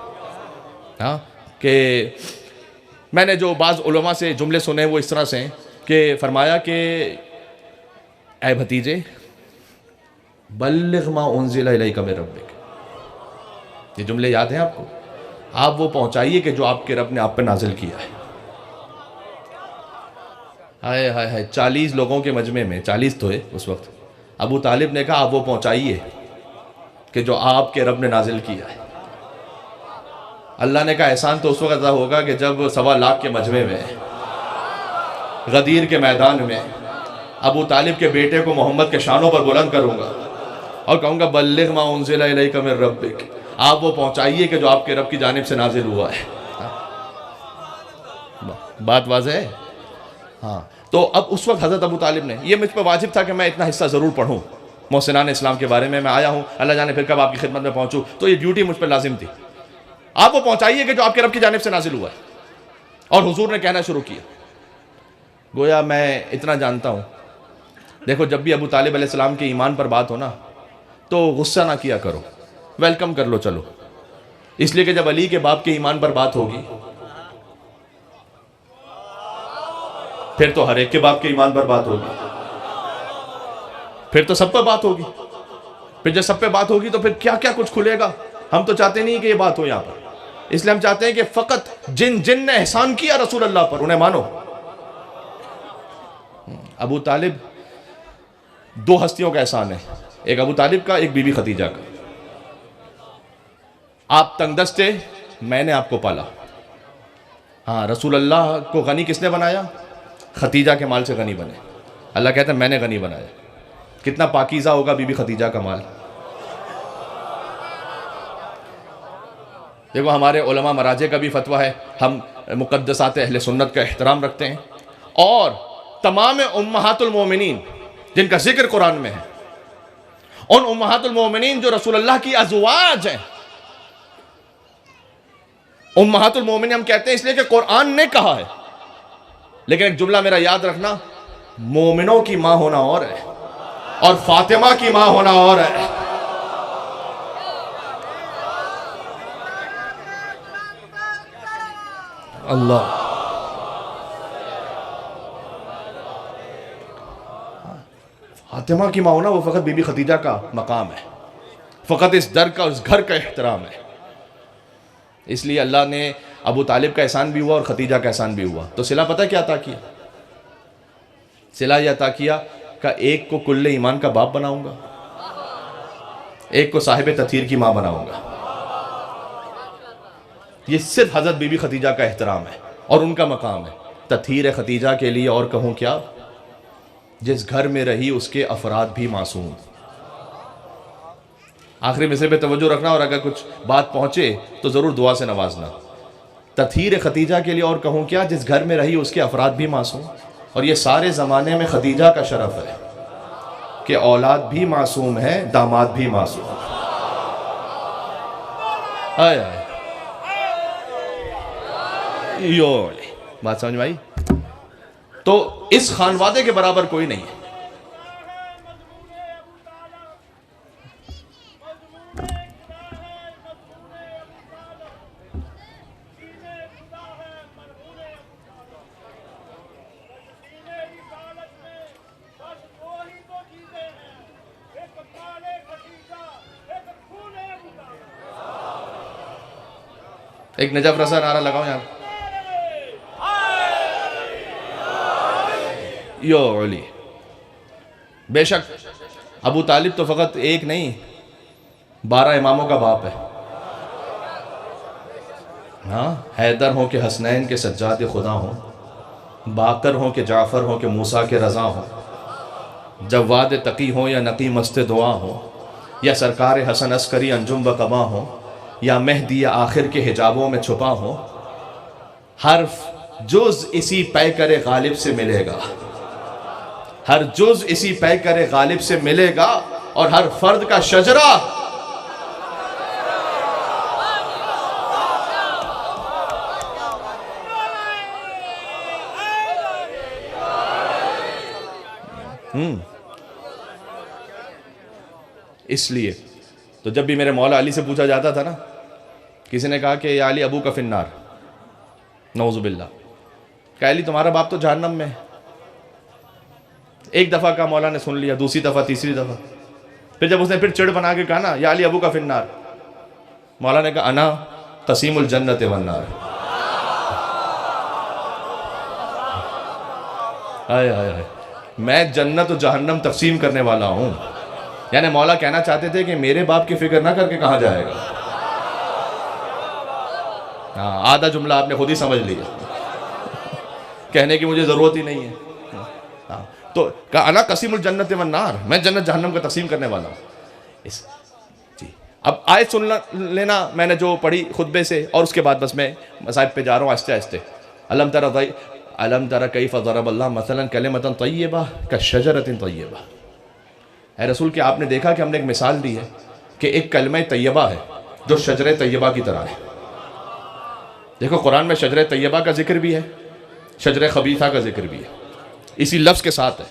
ہاں کہ میں نے جو بعض علماء سے جملے سنے وہ اس طرح سے ہیں کہ فرمایا کہ اے بھتیجے بلغ ما انزل الیک من ربک، یہ جملے یاد ہیں آپ کو؟ آپ وہ پہنچائیے کہ جو آپ کے رب نے آپ پہ نازل کیا ہے۔ ہائے ہائے ہائے، 40 لوگوں کے مجمع میں، 40 تو ہے اس وقت، ابو طالب نے کہا آپ وہ پہنچائیے کہ جو آپ کے رب نے نازل کیا ہے۔ اللہ نے کہا احسان تو اس وقت ادا ہوگا کہ جب 1.25 لاکھ کے مجمع میں، غدیر کے میدان میں، ابو طالب کے بیٹے کو محمد کے شانوں پر بلند کروں گا اور کہوں گا بلغ ما انزل الیک من ربک، آپ وہ پہنچائیے کہ جو آپ کے رب کی جانب سے نازل ہوا ہے۔ بات واضح ہے؟ ہاں، تو اب اس وقت حضرت ابو طالب نے، یہ مجھ پہ واجب تھا کہ میں اتنا حصہ ضرور پڑھوں محسنان اسلام کے بارے میں آیا ہوں، اللہ جانے پھر کب آپ کی خدمت میں پہنچوں، تو یہ ڈیوٹی مجھ پہ لازم تھی۔ آپ وہ پہنچائیے کہ جو آپ کے رب کی جانب سے نازل ہوا ہے۔ اور حضور نے کہنا شروع کیا، گویا میں اتنا جانتا ہوں، دیکھو جب بھی ابو طالب علیہ السلام کے ایمان پر بات ہو نا تو غصہ نہ کیا کرو، ویلکم کر لو چلو، اس لیے کہ جب علی کے باپ کے ایمان پر بات ہوگی پھر تو ہر ایک کے باپ کے ایمان پر بات ہوگی، پھر تو سب پر بات ہوگی، پھر جب سب پہ بات ہوگی تو پھر کیا کیا کچھ کھلے گا۔ ہم تو چاہتے نہیں کہ یہ بات ہو یہاں پر، اس لیے ہم چاہتے ہیں کہ فقط جن نے احسان کیا رسول اللہ پر انہیں مانو۔ ابو طالب 2 ہستیوں کا احسان ہے، ایک ابو طالب کا، ایک بی بی خدیجہ کا۔ آپ تنگ دست تھے، میں نے آپ کو پالا۔ ہاں، رسول اللہ کو غنی کس نے بنایا؟ خدیجہ کے مال سے غنی بنے۔ اللہ کہتا ہے میں نے غنی بنایا۔ کتنا پاکیزہ ہوگا بی بی خدیجہ کا مال۔ دیکھو ہمارے علماء مراجع کا بھی فتویٰ ہے، ہم مقدسات اہل سنت کا احترام رکھتے ہیں، اور تمام امہات المومنین جن کا ذکر قرآن میں ہے، ان امہات المومنین جو رسول اللہ کی ازواج ہیں، امہات المومنین ہم کہتے ہیں اس لیے کہ قرآن نے کہا ہے، لیکن ایک جملہ میرا یاد رکھنا، مومنوں کی ماں ہونا اور ہے اور فاطمہ کی ماں ہونا اور ہے۔ اللہ، فاطمہ کی ماں ہونا وہ فقط بی بی خدیجہ کا مقام ہے، فقط اس در کا، اس گھر کا احترام ہے۔ اس لیے اللہ نے ابو طالب کا احسان بھی ہوا اور خدیجہ کا احسان بھی ہوا، تو صلہ پتہ کیا عطا کیا؟ صلہ یہ عطا کیا کہ ایک کو کل ایمان کا باپ بناؤں گا، ایک کو صاحب تطہیر کی ماں بناؤں گا۔ یہ صرف حضرت بی بی خدیجہ کا احترام ہے اور ان کا مقام ہے۔ تطہیر خدیجہ کے لیے اور کہوں کیا، جس گھر میں رہی اس کے افراد بھی معصوم۔ آخری مصرے پہ توجہ رکھنا، اور اگر کچھ بات پہنچے تو ضرور دعا سے نوازنا۔ تطہیر خدیجہ کے لیے اور کہوں کیا، جس گھر میں رہی اس کے افراد بھی معصوم۔ اور یہ سارے زمانے میں خدیجہ کا شرف ہے کہ اولاد بھی معصوم ہے، داماد بھی معصوم۔ آئے آئے بات سمجھ میں آئی؟ تو اس خانوادے کے برابر کوئی نہیں ہے۔ ایک نجف رسا نعرہ لگاؤ یہاں، یو علی۔ بے شک ابو طالب تو فقط ایک نہیں، 12 اماموں کا باپ ہے۔ ہاں، حیدر ہوں کہ حسنین کے سجاد خدا ہوں، باقر ہوں کہ جعفر ہوں کہ موسیٰ کے رضا ہوں، جواد تقی ہوں یا نقی مست دعا ہوں، یا سرکار حسن عسکری انجم و قبا ہوں، یا مہدی یا آخر کے حجابوں میں چھپا ہوں، ہر جز اسی پیکر غالب سے ملے گا، ہر جز اسی پیکر غالب سے ملے گا، اور ہر فرد کا شجرہ اس لیے تو جب بھی میرے مولا علی سے پوچھا جاتا تھا نا کسی نے کہا کہ یا علی ابو کا فی النار، نعوذ باللہ، کہ علی تمہارا باپ تو جہنم میں ہے۔ ایک دفعہ کا مولا نے سن لیا، دوسری دفعہ، تیسری دفعہ، پھر جب اس نے پھر چڑ بنا کے کہا نا یا علی ابو کا فی النار، مولا نے کہا انا قسیم الجنت والنار۔ ہائے ہائے ہائے، میں جنت و جہنم تقسیم کرنے والا ہوں۔ یعنی مولا کہنا چاہتے تھے کہ میرے باپ کی فکر نہ کر کے کہاں جائے گا۔ ہاں، آدھا جملہ آپ نے خود ہی سمجھ لیا، کہنے کی مجھے ضرورت ہی نہیں ہے۔ ہاں، تو کہا انا قسیم الجنت والنار، میں جنت جہنم کا تقسیم کرنے والا ہوں۔ جی، اب آیت سن لینا میں نے جو پڑھی خطبے سے، اور اس کے بعد بس میں مصائب پہ جا رہا ہوں آہستہ آہستہ۔ الم تر کیف ضرب اللہ مثلا کلمۃ طیبہ کشجرۃ طیبہ۔ اے رسول، کہ آپ نے دیکھا کہ ہم نے ایک مثال دی ہے کہ ایک کلمہ طیبہ ہے جو شجر طیبہ کی طرح ہے۔ دیکھو قرآن میں شجر طیبہ کا ذکر بھی ہے، شجر خبیثہ کا ذکر بھی ہے، اسی لفظ کے ساتھ ہے۔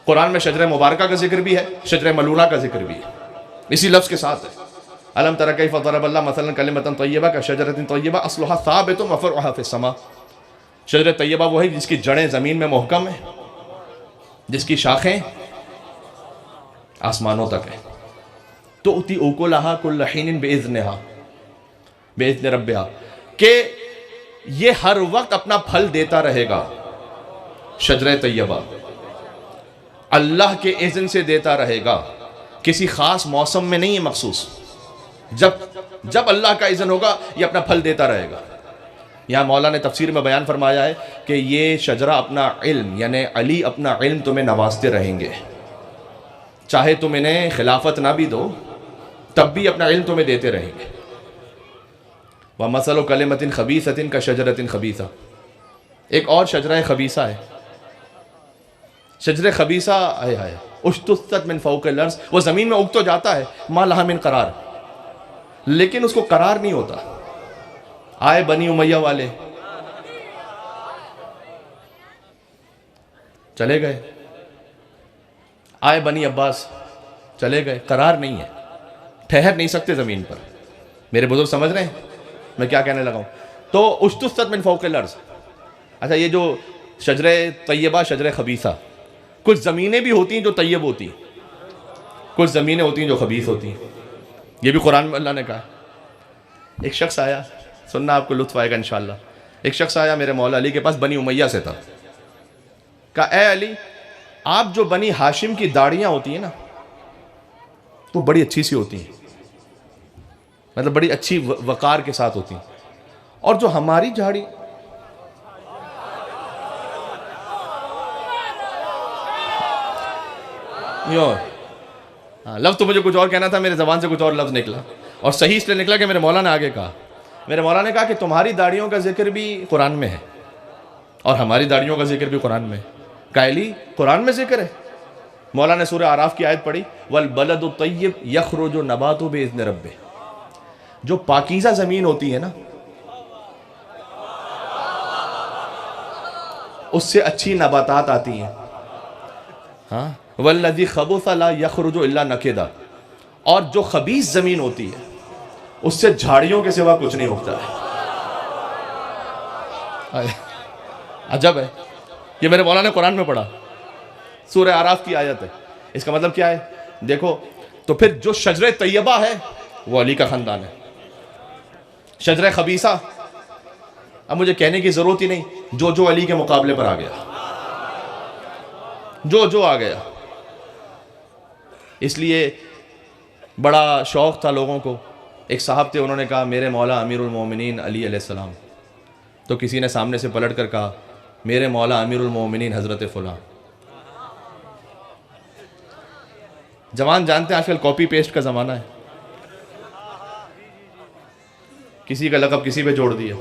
قرآن میں شجر مبارکہ کا ذکر بھی ہے، شجر ملونہ کا ذکر بھی ہے، اسی لفظ کے ساتھ ہے۔ الم تر کیف ضرب اللہ مثلا کلمۃ طیبہ کشجرۃ طیبہ اصلھا ثابت وفرعھا فی السماء۔ شجر طیبہ وہ ہے جس کی جڑیں زمین میں محکم ہیں، جس کی شاخیں آسمانوں تک ہیں۔ تؤتی اکلھا کل حین باذنھا باذن ربھا، کہ یہ ہر وقت اپنا پھل دیتا رہے گا۔ شجر طیبہ اللہ کے اذن سے دیتا رہے گا، کسی خاص موسم میں نہیں ہے مخصوص، جب اللہ کا اذن ہوگا یہ اپنا پھل دیتا رہے گا۔ یہاں مولا نے تفسیر میں بیان فرمایا ہے کہ یہ شجرہ اپنا علم، یعنی علی اپنا علم تمہیں نوازتے رہیں گے، چاہے تم انہیں خلافت نہ بھی دو تب بھی اپنا علم تمہیں دیتے رہیں گے۔ وَمَثَلُ كَلِمَةٍ خَبِيثَةٍ كَشَجَرَةٍ خَبِيثَةٍ، ایک اور شجرہ خبیثہ ہے۔ شجر خبیثہ آئے ہائے اجتثت من فوق الارض، وہ زمین میں اگ تو جاتا ہے، ما لہا من قرار، لیکن اس کو قرار نہیں ہوتا۔ آئے بنی امیہ والے، چلے گئے، آئے بنی عباس، چلے گئے، قرار نہیں ہے، ٹھہر نہیں سکتے زمین پر۔ میرے بزرگ سمجھ رہے ہیں میں کیا کہنے لگا ہوں؟ تو اجتثت من فوق الارض، اچھا یہ جو شجر طیبہ شجر خبیثہ، کچھ زمینیں بھی ہوتی ہیں جو طیب ہوتی ہیں، کچھ زمینیں ہوتی ہیں جو خبیث ہوتی ہیں، یہ بھی قرآن میں اللہ نے کہا۔ ایک شخص آیا، سننا آپ کو لطف آئے گا انشاءاللہ، ایک شخص آیا میرے مولا علی کے پاس، بنی امیہ سے تھا، کہا اے علی، آپ جو بنی ہاشم کی داڑیاں ہوتی ہیں نا تو بڑی اچھی سی ہوتی ہیں، مطلب بڑی اچھی وقار کے ساتھ ہوتی ہیں، اور جو ہماری جھاڑی لفظ تو مجھے کچھ اور کہنا تھا، میرے زبان سے کچھ اور لفظ نکلا، اور صحیح اس لیے نکلا کہ میرے مولا نے آگے کہا۔ میرے مولا نے کہا کہ تمہاری داڑھیوں کا ذکر بھی قرآن میں ہے اور ہماری داڑھیوں کا ذکر بھی قرآن میں ہے۔ کہا علی قرآن میں ذکر ہے؟ مولا نے سورہ اعراف کی آیت پڑھی، والبلد الطیب یخرج نباتہ باذن ربہ، جو پاکیزہ زمین ہوتی ہے نا اس سے اچھی نباتات آتی ہیں، ہاں، والذی خبث لا یخرج الا نکدا، اور جو خبیث زمین ہوتی ہے اس سے جھاڑیوں کے سوا کچھ نہیں اگتا ہے۔ عجب ہے، یہ میرے مولا نے قرآن میں پڑھا، سورہ اعراف کی آیت ہے۔ اس کا مطلب کیا ہے؟ دیکھو تو پھر جو شجر طیبہ ہے وہ علی کا خاندان ہے، شجر خبیثہ اب مجھے کہنے کی ضرورت ہی نہیں، جو علی کے مقابلے پر آ گیا، جو آ گیا۔ اس لیے بڑا شوق تھا لوگوں کو، ایک صاحب تھے، انہوں نے کہا میرے مولا امیر المومنین علی علیہ السلام، تو کسی نے سامنے سے پلٹ کر کہا میرے مولا امیر المومنین حضرت فلاں۔ جوان جانتے ہیں آج کل کاپی پیسٹ کا زمانہ ہے، کسی کا لقب کسی پہ جوڑ دیا،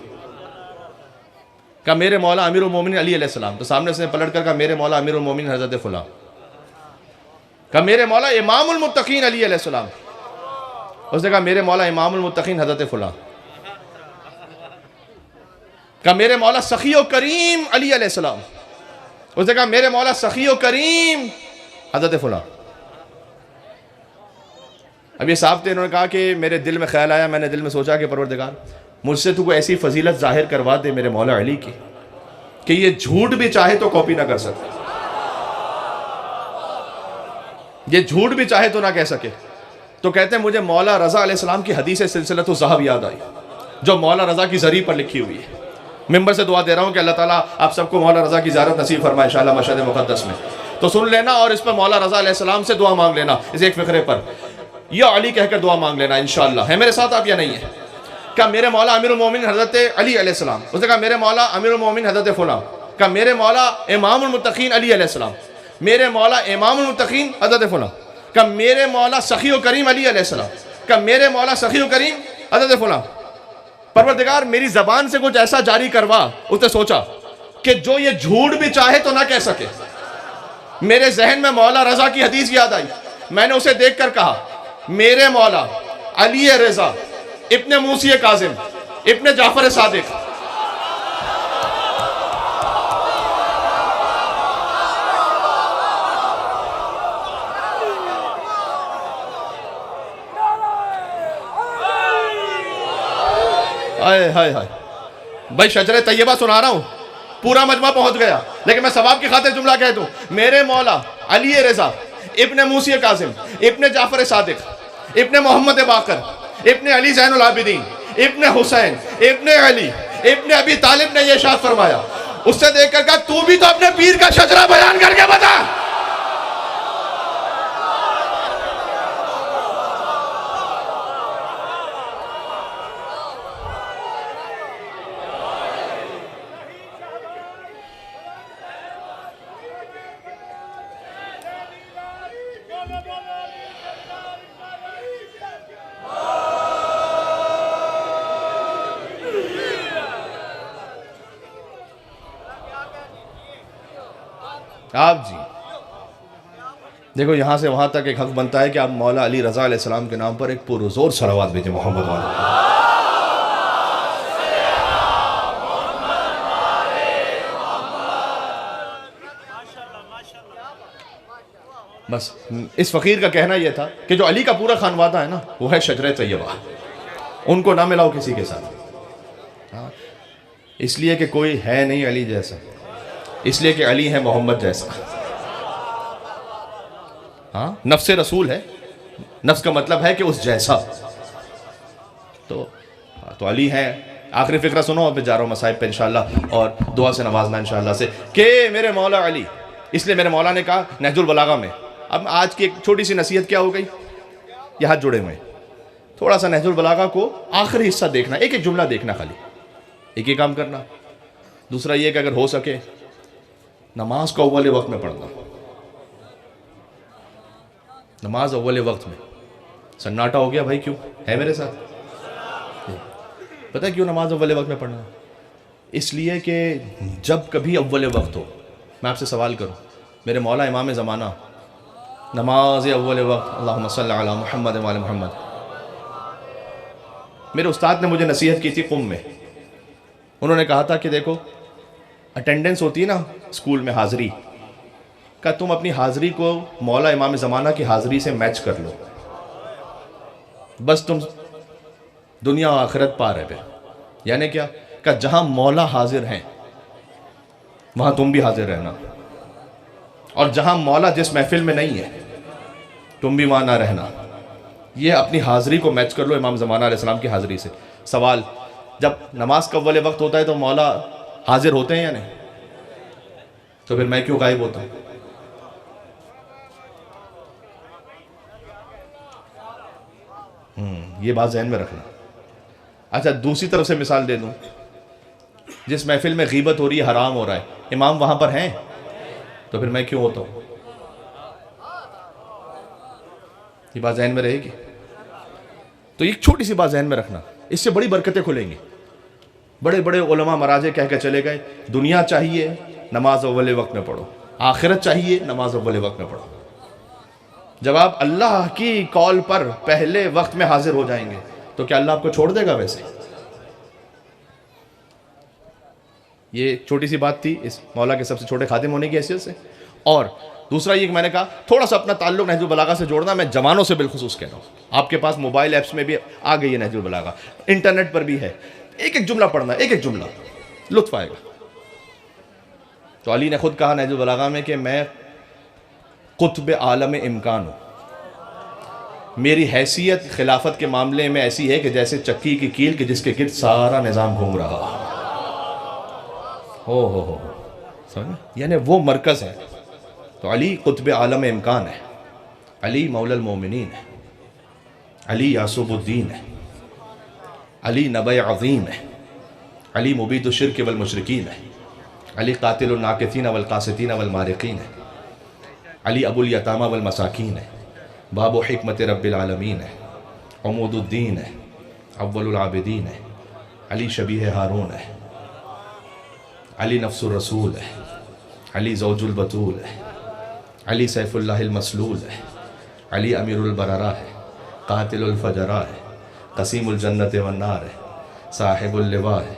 کہا میرے مولا امیر المومنین علی علیہ السلام، تو سامنے سے پلٹ کر کہا میرے مولا امیر المومنین حضرت فلاں، کہا میرے مولا امام المتقین علی علیہ السلام، اس نے کہا میرے مولا امام المتقین حضرت فلاں، کہا میرے مولا سخی و کریم علی علیہ السلام، اس نے کہا میرے مولا سخی و کریم حضرت فلاں۔ اب یہ صاحب تھے، انہوں نے کہا کہ میرے دل میں خیال آیا، میں نے دل میں سوچا کہ پروردگار مجھ سے تو کوئی ایسی فضیلت ظاہر کروا دے میرے مولا علی کی کہ یہ جھوٹ بھی چاہے تو کاپی نہ کر سکے، یہ جھوٹ بھی چاہے تو نہ کہہ سکے۔ تو کہتے ہیں مجھے مولا رضا علیہ السلام کی حدیث سلسلۃ الذہب یاد آئی جو مولا رضا کی ذریع پر لکھی ہوئی ہے۔ ممبر سے دعا دے رہا ہوں کہ اللہ تعالیٰ آپ سب کو مولا رضا کی زیارت نصیب فرمائے انشاءاللہ مشہد مقدس میں، تو سن لینا اور اس پر مولا رضا علیہ السلام سے دعا مانگ لینا، اس ایک فقرے پر یا علی کہہ کر دعا مانگ لینا انشاءاللہ۔ ہے میرے ساتھ آپ یا نہیں ہے؟ کہ میرے مولا امیر المومنین حضرت علی علیہ السلام، اس نے کہا میرے مولا امیر المومنین حضرت فلاں، کہ میرے مولا امام المتقین علی علیہ السلام، میرے مولا امام المتقین حضرت فلاں، کہ میرے مولا سخی و کریم علی علیہ السلام، کہ میرے مولا سخی و کریم حضرت فلاں۔ پروردگار میری زبان سے کچھ ایسا جاری کروا، اس نے سوچا کہ جو یہ جھوٹ بھی چاہے تو نہ کہہ سکے۔ میرے ذہن میں مولا رضا کی حدیث یاد آئی، میں نے اسے دیکھ کر کہا میرے مولا علی رضا ابن موسی کاظم ابن جعفر صادق، ہائے ہائے ہائے بھائی شجرہ طیبہ سنا رہا ہوں، پورا مجمع پہنچ گیا، لیکن میں ثواب کی خاطر جملہ کہہ دوں، میرے مولا علی رضا ابن موسی کاظم ابن جعفر صادق ابن محمد باقر ابن علی زین العابدین ابن حسین ابن علی ابن ابی طالب نے یہ ارشاد فرمایا، اس سے دیکھ کر کہا تو بھی تو اپنے پیر کا شجرہ بیان کر کے بتا۔ آپ جی دیکھو یہاں سے وہاں تک ایک حق بنتا ہے کہ آپ مولا علی رضا علیہ السلام کے نام پر ایک پرزور صلوات بھیجیں محمد والے۔ بس اس فقیر کا کہنا یہ تھا کہ جو علی کا پورا خانوادہ ہے نا وہ ہے شجرہ طیبہ، ان کو نہ ملاؤ کسی کے ساتھ، اس لیے کہ کوئی ہے نہیں علی جیسا، اس لیے کہ علی ہے محمد جیسا۔ ہاں نفس رسول ہے، نفس کا مطلب ہے کہ اس جیسا، تو علی ہے۔ آخری فقرہ سنو اب جا رہا ہوں مصائب پہ انشاءاللہ، اور دعا سے نوازنا انشاءاللہ سے کہ میرے مولا علی، اس لیے میرے مولا نے کہا نہج البلاغہ میں، اب آج کی ایک چھوٹی سی نصیحت کیا ہو گئی، یہ ہاتھ جڑے ہوئے، تھوڑا سا نہج البلاغہ کو آخری حصہ دیکھنا، ایک ایک جملہ دیکھنا، خالی ایک ہی کام کرنا۔ دوسرا یہ کہ اگر ہو سکے نماز کو اول وقت میں پڑھنا، نماز اول وقت میں۔ سناٹا ہو گیا بھائی، کیوں ہے میرے ساتھ؟ پتہ ہے کیوں نماز اول وقت میں پڑھنا؟ اس لیے کہ جب کبھی اول وقت ہو، میں آپ سے سوال کروں، میرے مولا امام زمانہ نماز اول وقت اللہم صلی علی محمد وعلی محمد، میرے استاد نے مجھے نصیحت کی تھی قم میں، انہوں نے کہا تھا کہ دیکھو اٹینڈنس ہوتی ہے نا اسکول میں، حاضری کا، تم اپنی حاضری کو مولا امام زمانہ کی حاضری سے میچ کر لو، بس تم دنیا و آخرت پا رہے پہ۔ یعنی کیا کہ جہاں مولا حاضر ہیں وہاں تم بھی حاضر رہنا، اور جہاں مولا جس محفل میں نہیں ہے تم بھی وہاں نہ رہنا، یہ اپنی حاضری کو میچ کر لو امام زمانہ علیہ السلام کی حاضری سے۔ سوال، جب نماز کا اول وقت ہوتا ہے تو مولا حاضر ہوتے ہیں یا نہیں؟ تو پھر میں کیوں غائب ہوتا ہوں؟ یہ بات ذہن میں رکھنا۔ اچھا دوسری طرف سے مثال دے دوں، جس محفل میں غیبت ہو رہی ہے، حرام ہو رہا ہے، امام وہاں پر ہیں، تو پھر میں کیوں ہوتا ہوں؟ یہ بات ذہن میں رہے گی؟ تو ایک چھوٹی سی بات ذہن میں رکھنا، اس سے بڑی برکتیں کھلیں گی۔ بڑے بڑے علماء مراجع کہہ کے چلے گئے، دنیا چاہیے نماز اول وقت میں پڑھو، آخرت چاہیے نماز اول وقت میں پڑھو۔ جب آپ اللہ کی کال پر پہلے وقت میں حاضر ہو جائیں گے تو کیا اللہ آپ کو چھوڑ دے گا؟ ویسے یہ چھوٹی سی بات تھی اس مولا کے سب سے چھوٹے خادم ہونے کی حیثیت سے۔ اور دوسرا یہ کہ میں نے کہا تھوڑا سا اپنا تعلق نہج البلاغہ سے جوڑنا، میں جوانوں سے بالخصوص کہہ رہا ہوں، آپ کے پاس موبائل ایپس میں بھی آ گئی ہے نہج البلاغہ، انٹرنیٹ پر بھی ہے، ایک ایک جملہ پڑھنا، ایک ایک جملہ، لطف آئے گا۔ تو علی نے خود کہا نہج البلاغہ میں کہ میں قطب عالم امکان ہوں، میری حیثیت خلافت کے معاملے میں ایسی ہے کہ جیسے چکی کی کیل کہ جس کے گرد سارا نظام گھوم رہا ہو یعنی وہ مرکز ہے۔ تو علی قطب عالم امکان ہے، علی مولا المومنین ہے، علی یعصب الدین ہے، علی نبی عظیم ہے، علی مبید الشرک والمشرکین ہے، علی قاتل الناکثین والقاسطین والمارقین ہے، علی ابو الیتامى والمساکین ہے، باب حکمت رب العالمین ہے، عمود الدین ہے، اول العابدین ہے، علی شبیہ ہارون ہے، علی نفس الرسول ہے، علی زوج البتول ہے، علی سیف اللہ المسلول ہے، علی امیر البررہ ہے، قاتل الفجرہ ہے، قسیم الجنت والنار ہے، صاحب اللواء ہے،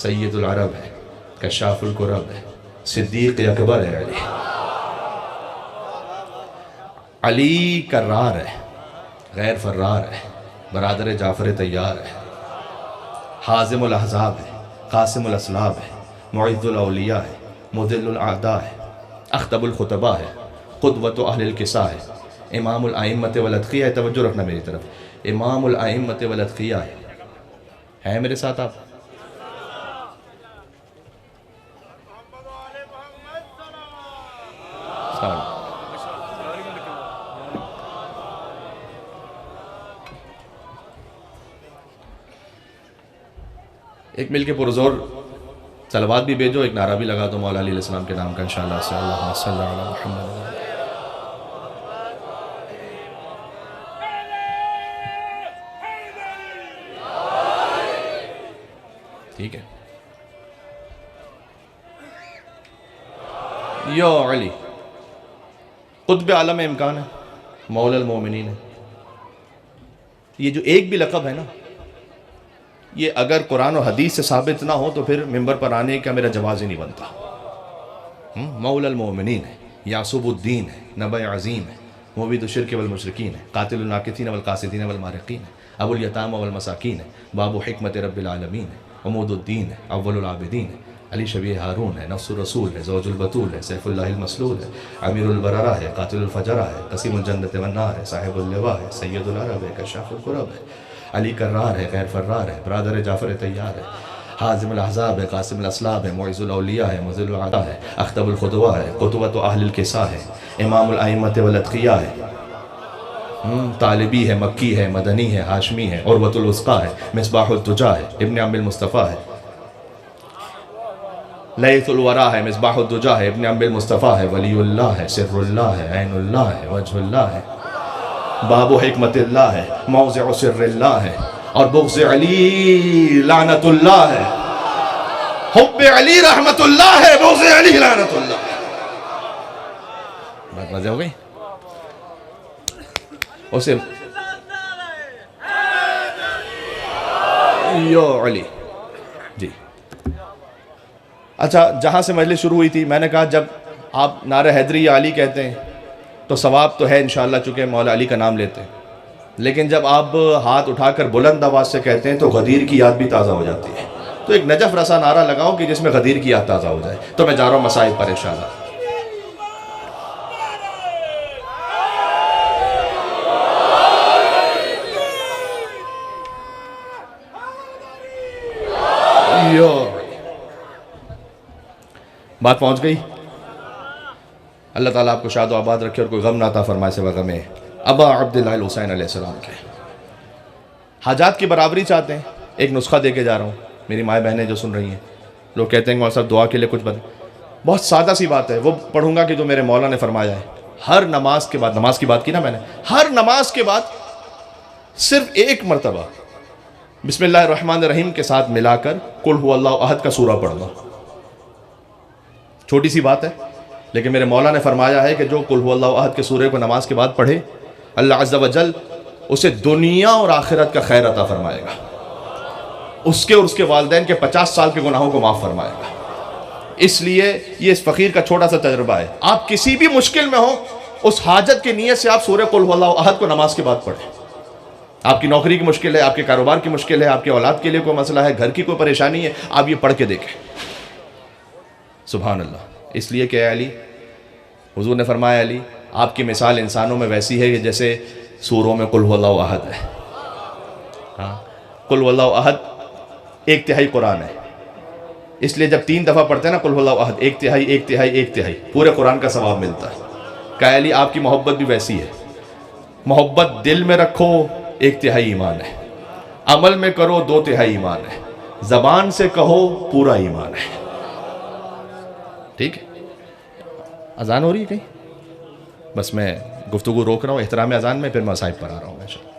سید العرب ہے، کشاف الکرب ہے، صدیق اکبر ہے علی، علی کرار ہے، غیر فرار ہے، برادر جعفر طیار ہے، حازم الاحزاب ہے، قاسم الاسلاب ہے، معز الاولیاء ہے، مذل الاعداء ہے، اخطب الخطباء ہے، قدوۃ اہل الکساء ہے، امام الائمۃ والاتقیاء ہے۔ توجہ رکھنا میری طرف، امام الائمۃ والاتقیاء ہے میرے ساتھ آپ؟ ایک مل کے پرزور صلوات بھی بھیجو، ایک نعرہ بھی لگا دو مولا علیہ السلام کے نام کا انشاءاللہ سے، اللہم صلی علی محمد۔ ٹھیک ہے، یا علی قطب عالم امکان ہے، مولا المومنین ہے۔ یہ جو ایک بھی لقب ہے نا، یہ اگر قرآن و حدیث سے ثابت نہ ہو تو پھر ممبر پر آنے کا میرا جواز ہی نہیں بنتا۔ مولا المومنین ہے، یعصب الدین ہے، نبی عظیم ہے، مبید الشرک والمشرکین ہے، قاتل الناکثین والقاسطین والمارقین ہے، ابو الیتامى والمساکین ہے، باب حکمت رب العالمین ہے، عمود الدین ہے، اول العابدین ہے، علی شبیہ ہارون ہے، نفس الرسول ہے، زوج البتول ہے، سیف اللہ المسلول ہے، امیر البررہ ہے، قاتل الفجرہ ہے، قسیم الجنت والنار ہے، صاحب اللواء ہے، سید العرب ہے، کشاف الکرب ہے، علی کرار ہے، غیر فرار ہے، برادر جعفر طیار ہے، حازم الاحزاب ہے، قاسم الاسلاب ہے، معز الاولیاء ہے، مذل الاعداء ہے، اخطب الخطباء ہے، قدوۃ اہل الکساء ہے، امام الائمۃ والاتقیاء ہے، طالبی ہے، مکی ہے، مدنی ہے، ہاشمی ہے، عروۃ الوثقیٰ ہے، مصباح الدجا ہے، ابن عم المصطفیٰ ہے، لیث الورا ہے، مصباح الدجا ہے، ابن عم المصطفیٰ ہے، ولی اللہ ہے، سر اللہ ہے، عین اللہ ہے، وجہ اللہ ہے، باب حکمت اللہ ہے، موضع سر اللہ ہے، اور بغض علی لعنت اللہ ہے، حب علی رحمت اللہ ہے، بغض علی لعنت اللہ ہے۔ بات واضح ہو گئی؟ اسے یا علی جی۔ اچھا، جہاں سے مجلس شروع ہوئی تھی میں نے کہا جب آپ نعرہ حیدری یا علی کہتے ہیں تو ثواب تو ہے انشاءاللہ چونکہ مولا علی کا نام لیتے ہیں، لیکن جب آپ ہاتھ اٹھا کر بلند آواز سے کہتے ہیں تو غدیر کی یاد بھی تازہ ہو جاتی ہے۔ تو ایک نجف رسا نعرہ لگاؤ کہ جس میں غدیر کی یاد تازہ ہو جائے۔ تو میں جا رہا ہوں مسائل پر انشاءاللہ۔ بات پہنچ گئی؟ اللہ تعالیٰ آپ کو شاد و آباد رکھے اور کوئی غم نہ عطا فرمائے سوا غم ابا عبداللہ الحسین علیہ السلام کے۔ حاجات کی برابری چاہتے ہیں، ایک نسخہ دے کے جا رہا ہوں، میری مائیں بہنیں جو سن رہی ہیں، لوگ کہتے ہیں کہ صاحب دعا کے لیے کچھ بہت سادہ سی بات ہے، وہ پڑھوں گا کہ جو میرے مولا نے فرمایا ہے۔ ہر نماز کے بعد، نماز کی بات کی نا میں نے، ہر نماز کے بعد صرف ایک مرتبہ بسم اللہ الرحمن الرحیم کے ساتھ ملا کر قل هو اللہ احد کا سورہ پڑھنا۔ چھوٹی سی بات ہے، لیکن میرے مولا نے فرمایا ہے کہ جو قل هو اللہ احد کے سورے کو نماز کے بعد پڑھے، اللہ عز و جل اسے دنیا اور آخرت کا خیر عطا فرمائے گا، اس کے اور اس کے والدین کے 50 سال کے گناہوں کو معاف فرمائے گا۔ اس لیے یہ اس فقیر کا چھوٹا سا تجربہ ہے، آپ کسی بھی مشکل میں ہو اس حاجت کی نیت سے آپ سورہ قل هو اللہ احد کو نماز کے بعد پڑھیں۔ آپ کی نوکری کی مشکل ہے، آپ کے کاروبار کی مشکل ہے، آپ کے اولاد کے لیے کوئی مسئلہ ہے، گھر کی کوئی پریشانی ہے، آپ یہ پڑھ کے دیکھیں۔ سبحان اللہ۔ اس لیے کہ علی، حضور نے فرمایا علی آپ کی مثال انسانوں میں ویسی ہے کہ جیسے سوروں میں قل هو اللہ احد ہے۔ ہاں، قل هو اللہ احد 1/3 قرآن ہے، اس لیے جب 3 دفعہ پڑھتے ہیں نا قل هو اللہ احد، 1/3 1/3 1/3 پورے قرآن کا ثواب ملتا ہے۔ کہ علی آپ کی محبت بھی ویسی ہے، محبت دل میں رکھو 1/3 ایمان ہے، عمل میں کرو 2/3 ایمان ہے، زبان سے کہو پورا ایمان ہے۔ ٹھیک ہے، اذان ہو رہی ہے کہیں؟ بس میں گفتگو روک رہا ہوں احترام اذان میں، پھر میں مصائب پر آ رہا ہوں انشاءاللہ۔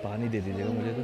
پانی دے دیجیے گا مجھے تو۔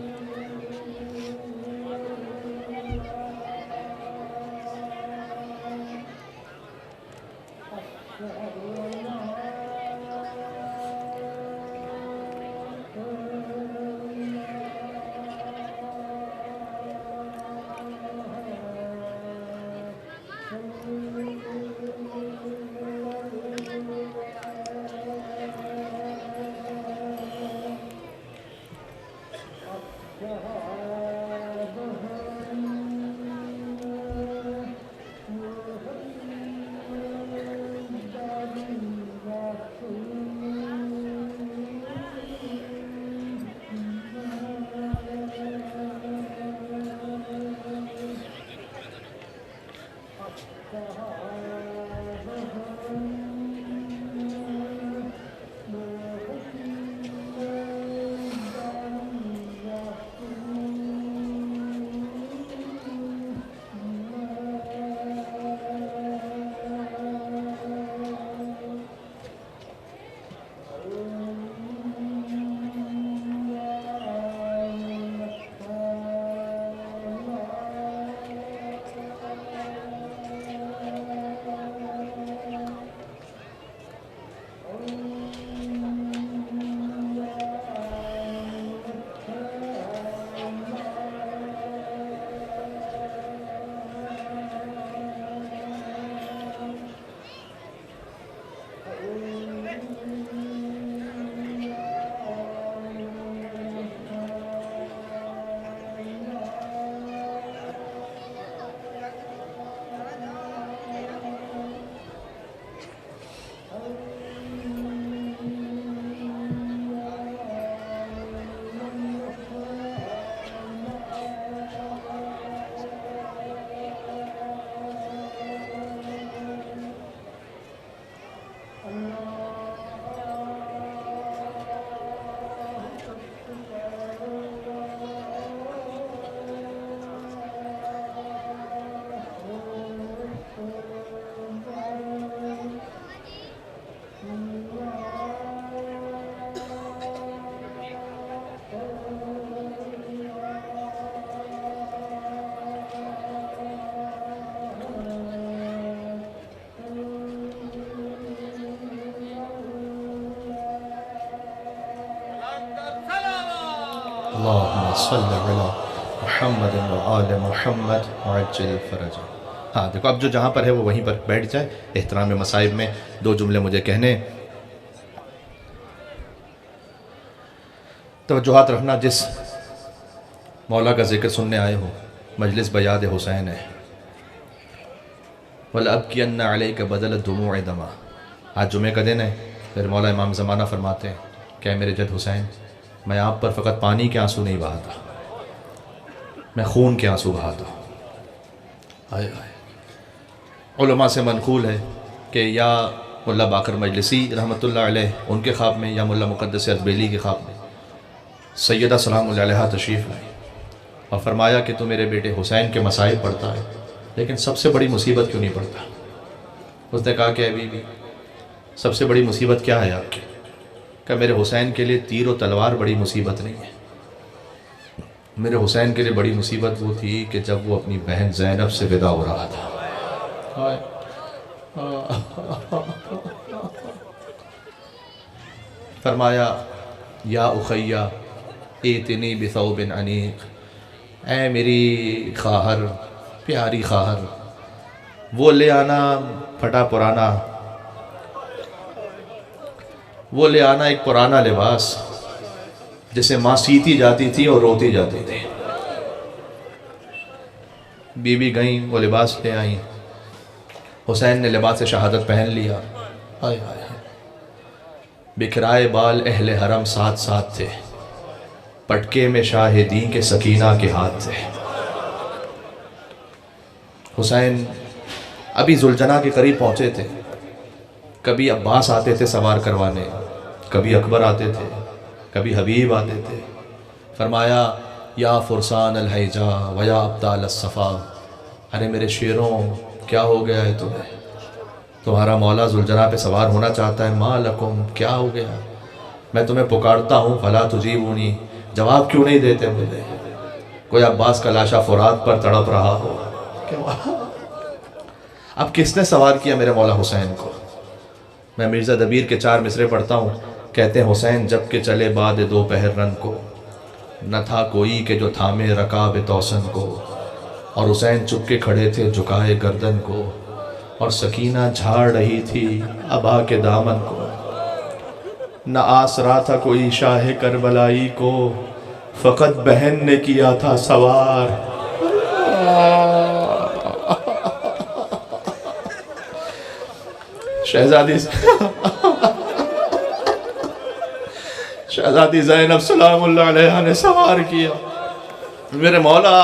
اللہم صلی علی محمد و آل محمد وعجل فرج. ہاں دیکھو اب جو جہاں پر ہے وہ وہیں پر بیٹھ جائے. احترام مصائب میں 2 جملے مجھے کہنے. توجہات رکھنا، جس مولا کا ذکر سننے آئے ہو، مجلس بیاد حسین ہے. وَلَأَبْكِيَنَّ عَلَيْكَ بَدَلَ الدُّمُوعِ دَمًا. آج جمعہ کا دن ہے. پھر مولا امام زمانہ فرماتے ہیں کہ اے میرے جد حسین، میں آپ پر فقط پانی کے آنسو نہیں بہاتا، میں خون کے آنسو بہاتا ہوں. آئے آئے. علماء سے منقول ہے کہ یا ملا باقر مجلسی رحمۃ اللہ علیہ ان کے خواب میں، یا ملا مقدس اربیلی کے خواب میں سیدہ سلام اللہ علیہ تشریف لائے اور فرمایا کہ تو میرے بیٹے حسین کے مصائب پڑھتا ہے، لیکن سب سے بڑی مصیبت کیوں نہیں پڑھتا؟ اس نے کہا کہ اے بی بی، سب سے بڑی مصیبت کیا ہے آپ کی؟ کہ میرے حسین کے لیے تیر و تلوار بڑی مصیبت نہیں ہے. میرے حسین کے لیے بڑی مصیبت وہ تھی کہ جب وہ اپنی بہن زینب سے ودا ہو رہا تھا. فرمایا یا اخیہ ایتنی بثوب عنیق، اے میری خواہر، پیاری خواہر، وہ لے آنا پھٹا پرانا، وہ لے آنا ایک پرانا لباس جسے ماں سیتی جاتی تھی اور روتی جاتی تھی. بی بی گئیں، وہ لباس لے آئیں. حسین نے لباس شہادت پہن لیا. ہائے ہائے ہائے. بکھرائے بال اہل حرم ساتھ ساتھ تھے، پٹکے میں شاہدین کے سکینہ کے ہاتھ تھے. حسین ابھی ذوالجناح کے قریب پہنچے تھے. کبھی عباس آتے تھے سوار کروانے، کبھی اکبر آتے تھے، کبھی حبیب آتے تھے. فرمایا یا فرسان الحیجا و یا ابطال الصفا، ارے میرے شیروں کیا ہو گیا ہے تمہیں؟ تمہارا مولا ذوالجناح پہ سوار ہونا چاہتا ہے. ما لکم، کیا ہو گیا؟ میں تمہیں پکارتا ہوں فلا تجیبونی، جواب کیوں نہیں دیتے مجھے؟ کوئی عباس کا لاشا فرات پر تڑپ رہا ہو. اب کس نے سوار کیا میرے مولا حسین کو؟ میں مرزا دبیر کے 4 مصرے پڑھتا ہوں. کہتے ہیں حسین جب کہ چلے بعد دوپہر رنگ کو، نہ تھا کوئی کہ جو تھامے رکاب توسن کو. اور حسین چپ کے کھڑے تھے جھکائے گردن کو، اور سکینہ جھاڑ رہی تھی ابا کے دامن کو. نہ آسرا تھا کوئی شاہ کربلائی کو، فقط بہن نے کیا تھا سوار. شہزادی زینب سلام اللہ علیہ نے سوار کیا میرے مولا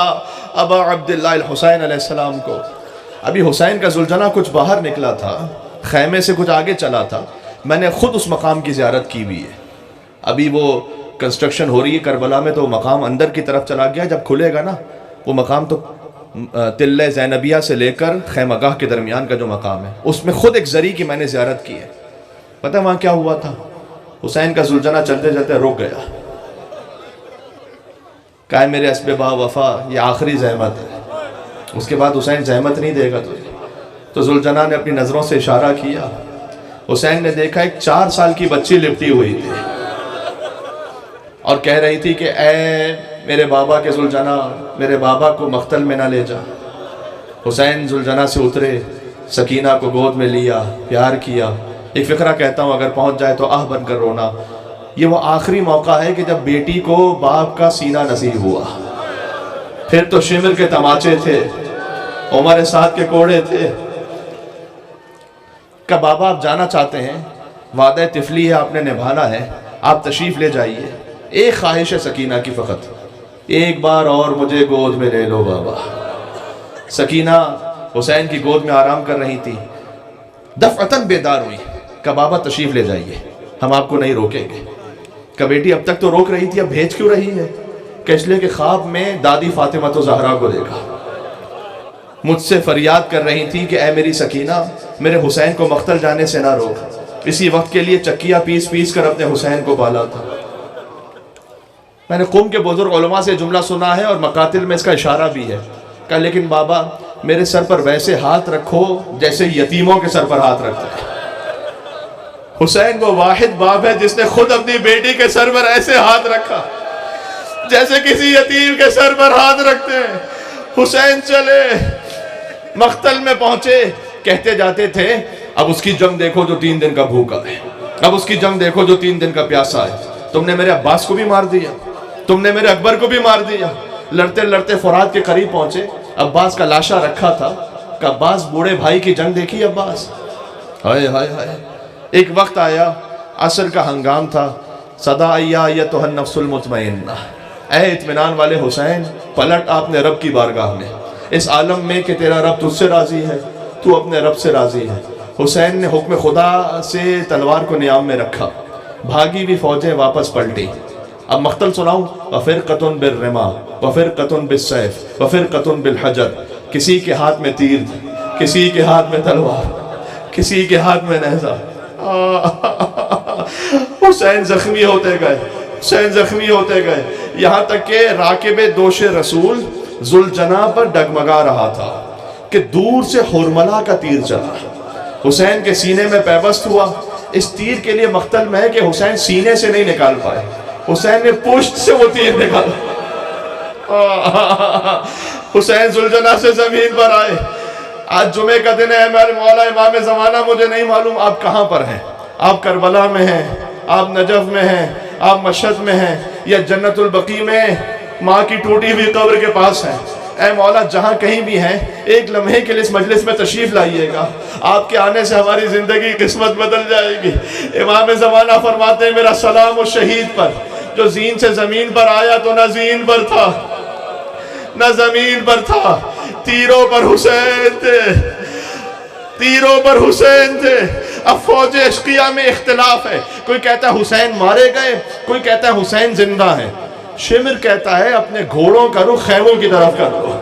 ابا عبداللہ الحسین علیہ السلام کو. ابھی حسین کا ذوالجناح کچھ باہر نکلا تھا، خیمے سے کچھ آگے چلا تھا. میں نے خود اس مقام کی زیارت کی بھی ہے. ابھی وہ کنسٹرکشن ہو رہی ہے کربلا میں، تو وہ مقام اندر کی طرف چلا گیا. جب کھلے گا نا وہ مقام، تو تلہ زینبیہ سے لے کر خیمہ گاہ کے درمیان کا جو مقام ہے، اس میں خود ایک زری کی میں نے زیارت کی ہے. پتہ ہے وہاں کیا ہوا تھا؟ حسین کا ذوالجناح چلتے چلتے رک گیا. کہا میرے اسب با وفا، یہ آخری زحمت ہے، اس کے بعد حسین زحمت نہیں دے گا تجھے. تو ذوالجناح نے اپنی نظروں سے اشارہ کیا. حسین نے دیکھا ایک 4 سال کی بچی لپٹی ہوئی تھی اور کہہ رہی تھی کہ اے میرے بابا کے ذوالجناح، میرے بابا کو مقتل میں نہ لے جا. حسین ذوالجناح سے اترے، سکینہ کو گود میں لیا، پیار کیا. ایک فقرہ کہتا ہوں، اگر پہنچ جائے تو آہ بن کر رونا. یہ وہ آخری موقع ہے کہ جب بیٹی کو باپ کا سینہ نصیب ہوا. پھر تو شمر کے تماچے تھے، عمر سعد کے کوڑے تھے. کہ بابا آپ جانا چاہتے ہیں، وعدہ طفلی ہے، آپ نے نبھانا ہے، آپ تشریف لے جائیے. ایک خواہش ہے سکینہ کی فقط، ایک بار اور مجھے گود میں لے لو بابا. سکینہ حسین کی گود میں آرام کر رہی تھی، دفعتاً بیدار ہوئی کہ بابا تشریف لے جائیے، ہم آپ کو نہیں روکیں گے. کہ بیٹی اب تک تو روک رہی تھی، اب بھیج کیوں رہی ہے؟ کہ اس لیے کہ خواب میں دادی فاطمہ تو زہرا کو دیکھا، مجھ سے فریاد کر رہی تھی کہ اے میری سکینہ، میرے حسین کو مقتل جانے سے نہ روک. اسی وقت کے لیے چکیہ پیس پیس کر اپنے حسین کو پالا تھا. میں نے قوم کے بزرگ علماء سے جملہ سنا ہے اور مقاتل میں اس کا اشارہ بھی ہے. کہا لیکن بابا میرے سر پر ویسے ہاتھ رکھو جیسے یتیموں کے سر پر ہاتھ رکھتے ہیں. حسین وہ واحد باپ ہے جس نے خود اپنی بیٹی کے سر پر ایسے ہاتھ رکھا. جیسے کسی یتیم کے سر پر ہاتھ رکھتے ہیں. حسین چلے مقتل میں پہنچے. کہتے جاتے تھے اب اس کی جنگ دیکھو جو 3 دن کا بھوکا ہے, اب اس کی جنگ دیکھو جو 3 دن کا پیاسا ہے. تم نے میرے عباس کو بھی مار دیا, تم نے میرے اکبر کو بھی مار دیا. لڑتے لڑتے فرات کے قریب پہنچے. عباس کا لاشا رکھا تھا کہ عباس بوڑھے بھائی کی جنگ دیکھی عباس. ہائے ہائے ہائے. ایک وقت آیا عصر کا ہنگام تھا. صدا ایا ایتھا النفس المطمئنہ, اے اطمینان والے حسین پلٹ آپ نے رب کی بارگاہ میں, اس عالم میں کہ تیرا رب تجھ سے راضی ہے, تو اپنے رب سے راضی ہے. حسین نے حکم خدا سے تلوار کو نیام میں رکھا. بھاگی بھی فوجیں واپس پلٹی. اب مقتل سناؤں. وَفِرْقَةٌ بِالرِّمَاحِ وَفِرْقَةٌ بِالسَّيْفِ وَفِرْقَةٌ بِالْحَجَرِ. کسی کے ہاتھ میں تیر, کسی کے ہاتھ میں تلوار, کسی کے ہاتھ میں نیزہ. حسین زخمی ہوتے گئے, حسین زخمی ہوتے گئے, یہاں تک کہ راکب دوش رسول ذوالجناح پر ڈگمگا رہا تھا کہ دور سے حرملہ کا تیر چلا. حسین کے سینے میں پیوست ہوا. اس تیر کے لیے مقتل میں ہے کہ حسین سینے سے نہیں نکال پائے, حسین نے پشت سے وہ تیر نکالا. حسین ذوالجناح سے زمین پر آئے. آج جمعے کا دن ہے میرے مولا امام زمانہ, مجھے نہیں معلوم آپ کہاں پر ہیں. آپ کربلا میں ہیں, آپ نجف میں ہیں, آپ مشہد میں ہیں, یا جنت البقیع میں ماں کی ٹوٹی ہوئی قبر کے پاس ہیں. اے مولا جہاں کہیں بھی ہیں ایک لمحے کے لیے اس مجلس میں تشریف لائیے گا. آپ کے آنے سے ہماری زندگی قسمت بدل جائے گی. امام زمانہ فرماتے ہیں میرا سلام اس شہید پر جو زین سے زمین پر آیا تو نہ زین پر تھا نہ زمین پر تھا, تیروں پر حسین تھے, تیروں پر حسین تھے. اب فوج اشقیہ میں اختلاف ہے. کوئی کہتا ہے حسین مارے گئے, کوئی کہتا ہے حسین زندہ ہے. شمر کہتا ہے اپنے گھوڑوں کا رخ خیموں کی طرف کر دو,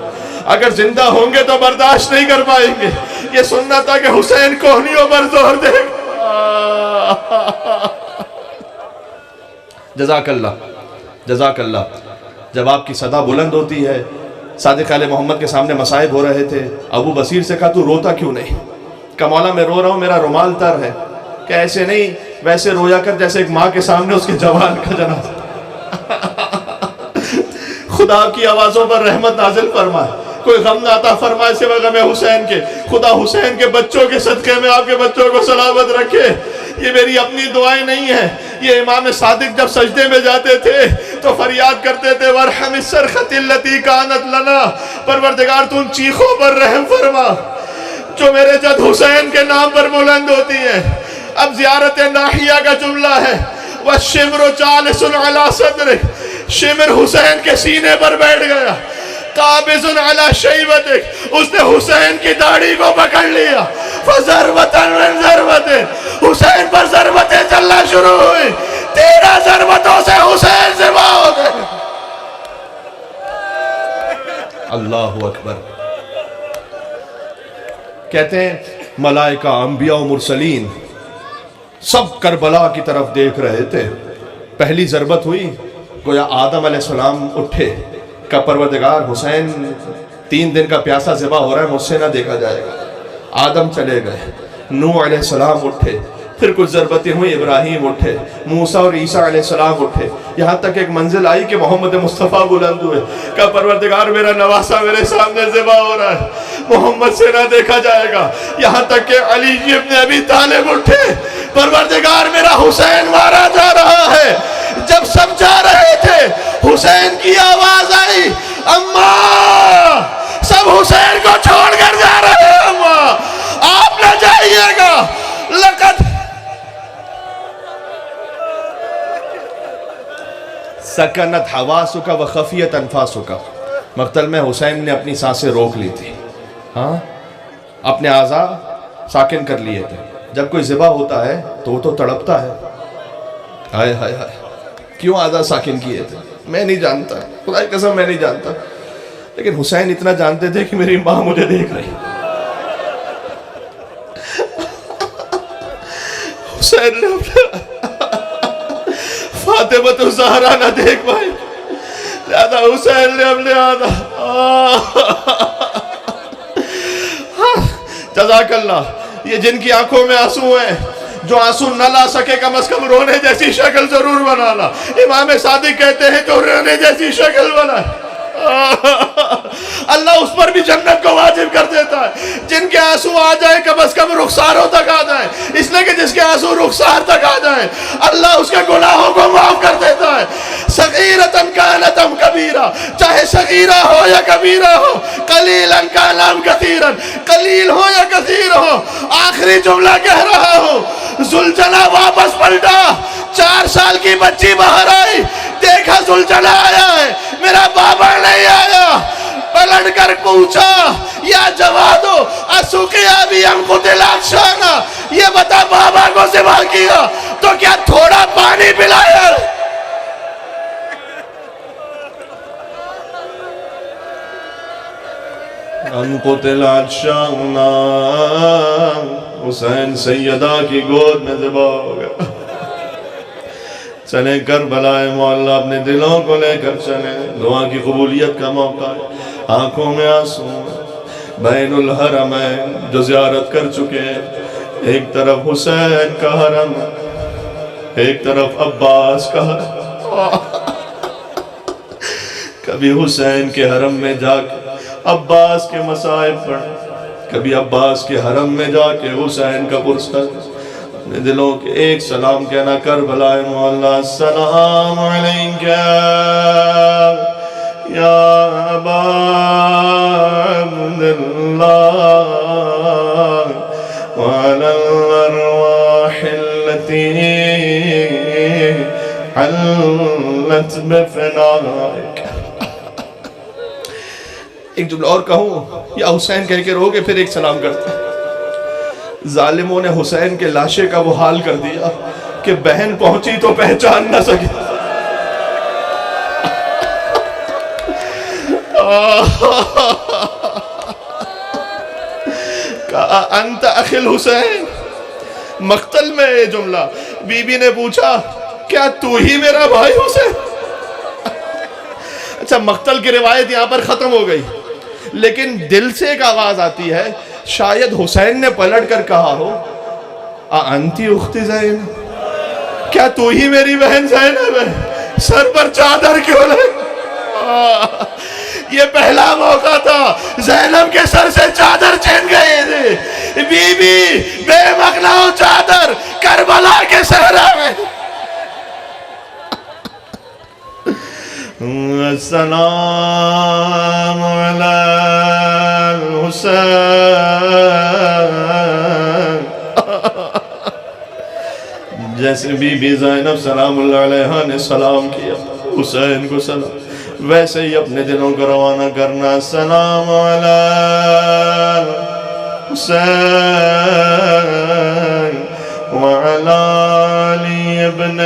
اگر زندہ ہوں گے تو برداشت نہیں کر پائیں گے. یہ سننا تھا کہ حسین کوہنیوں پر زور دے گا. جزاک اللہ, جزاک اللہ. جب آپ کی صدا بلند ہوتی ہے, صادق آل محمد کے سامنے مصائب ہو رہے تھے, ابو بصیر سے کہا تو روتا کیوں نہیں؟ کہ مولا میں رو رہا ہوں, میرا رومال تر ہے. کہ ایسے نہیں, ویسے رویا کر جیسے ایک ماں کے سامنے اس کے جوان کا جنازہ. خدا کی آوازوں پر رحمت نازل فرمائے, کوئی غم نہ عطا فرمائے سوائے غم حسین کے. خدا حسین کے بچوں کے صدقے میں آپ کے بچوں کو سلامت رکھے. یہ میری اپنی دعائیں نہیں ہیں, یہ امام صادق جب سجدے میں جاتے تھے تو فریاد کرتے تھے وارحم الصرخۃ التی کانت لنا, پروردگار تو ان چیخوں پر رحم فرما جو میرے جد حسین کے نام پر بلند ہوتی ہیں. اب زیارت ناحیہ کا جملہ ہے والشمر جالس علی صدرک, شمر حسین کے سینے پر بیٹھ گیا. قابض علی شیبتک, اس نے حسین کی داڑھی کو پکڑ لیا. فضربۃ من ضربۃ, حسین پر ضربتیں چلنا شروع ہوئی. 13 ضربتوں سے حسین ذبح ہو گئے. اللہ اکبر. کہتے ہیں ملائکہ, انبیاء و مرسلین سب کربلا کی طرف دیکھ رہے تھے. پہلی ضربت ہوئی, گویا آدم علیہ السلام اٹھے کہ پروردگار حسین 3 دن کا پیاسا ذبح ہو رہا ہے, مجھ سے نہ دیکھا جائے گا. آدم چلے گئے, نوح علیہ السلام اٹھے, پھر کچھ ضربتیں ہوئی, ابراہیم اٹھے, موسیٰ اور عیسیٰ علیہ السلام اٹھے, یہاں تک ایک منزل آئی کہ محمد مصطفیٰ بلند ہوئے. کہ پروردگار میرا نواسہ میرے سامنے ذبح ہو رہا ہے, محمد سے نہ دیکھا جائے گا. یہاں تک کہ علی ابن ابی طالب اٹھے, پروردگار میرا حسین مارا جا رہا ہے. جب سب جا رہے تھے حسین کی آواز آئی, اماں, سب حسین کو چھوڑ کر جا رہے ہیں, اماں آپ نہ جائیے گا. لقد سکنت حواسک و خفیت انفاسک. مقتل میں حسین نے اپنی سانسیں روک لی تھی, ہاں اپنے اعضاء ساکن کر لیے تھے. جب کوئی ذبح ہوتا ہے تو وہ تو تڑپتا ہے. ہائے ہائے ہائے, کیوں اعضاء ساکن کیے تھے میں نہیں جانتا, خدا کی قسم میں نہیں جانتا, لیکن حسین اتنا جانتے تھے کہ میری ماں مجھے دیکھ رہی. حسین نے فاطمہ الزہرا نہ دیکھ پائی, لہذا حسین نے اپنے جزاک اللہ. یہ جن کی آنکھوں میں آنسو ہیں, جو آنسو نہ لا سکے کم از کم رونے جیسی شکل ضرور بنانا. امام صادق کہتے ہیں جو رونے جیسی شکل بنا اللہ اس پر بھی جنت کو واجب کر دیتا ہے. جن کے آنسو آ جائے کم از کم رخساروں تک آ جائے, اس لیے کہ جس کے آنسو رخسار تک آ جائے اللہ اس کے گناہوں کو معاف کر دیتا ہے. صغیرۃ کانت ام کبیرہ, چاہے صغیرہ ہو یا کبیرہ ہو, قلیلا کان ام کثیرا, قلیل ہو یا کثیر ہو. آخری جملہ کہہ رہا ہوں, زلجلہ واپس پلٹا, 4 سال کی بچی باہر آئی, دیکھا زلجلہ آیا ہے, میرا بابا نہیں آیا. پلٹ کر پوچھا یا جوادو اسقیا بھی ہم قتل عطشانا, یہ بتا بابا کو ذبح کیا تو کیا تھوڑا پانی پلایا؟ ہم قتل عطشانا, حسین سیدہ کی گود میں ذبح ہو گیا. چلیں کربلا معلیٰ اپنے دلوں کو لے کر چلیں, دعا کی قبولیت کا موقع ہے. آنکھوں میں آنسو, بین الحرمین جو زیارت کر چکے ہیں, ایک طرف حسین کا حرم, ایک طرف عباس کا حرم. کبھی حسین کے حرم میں جا کے عباس کے مصائب پڑھیں, کبھی عباس کے حرم میں جا کے حسین کا پرسر. اپنے دلوں کے ایک سلام کہنا, کربلا معلیٰ السلام علیکہ یا ابا عبداللہ وعلی الارواح التي حلت بفنائک. ایک جملہ اور کہوں یا حسین کہہ کے رو گے پھر ایک سلام کرتے ہیں. ظالموں نے حسین کے لاشے کا وہ حال کر دیا کہ بہن پہنچی تو پہچان نہ سکی. کہا انت اخی الحسین, مقتل میں یہ جملہ. بی بی نے پوچھا کیا تو ہی میرا بھائی حسین؟ اچھا مقتل کی روایت یہاں پر ختم ہو گئی, لیکن دل سے ایک آواز آتی ہے, شاید حسین نے پلٹ کر کہا ہو انتی اختی زینب, کیا تو ہی میری بہن زینب ہے؟ سر پر چادر کیوں لے؟ یہ پہلا موقع تھا, زینب کے سر سے چادر چھن گئی تھی. بی بی بے مقنعو چادر کربلا کے صحرا میں. السلام علی الحسین. جیسے بی بی زینب سلام اللہ علیہ نے سلام کیا حسین کو سلام, ویسے ہی اپنے دلوں کو روانہ کرنا. السلام علی الحسین وعلی علی ابن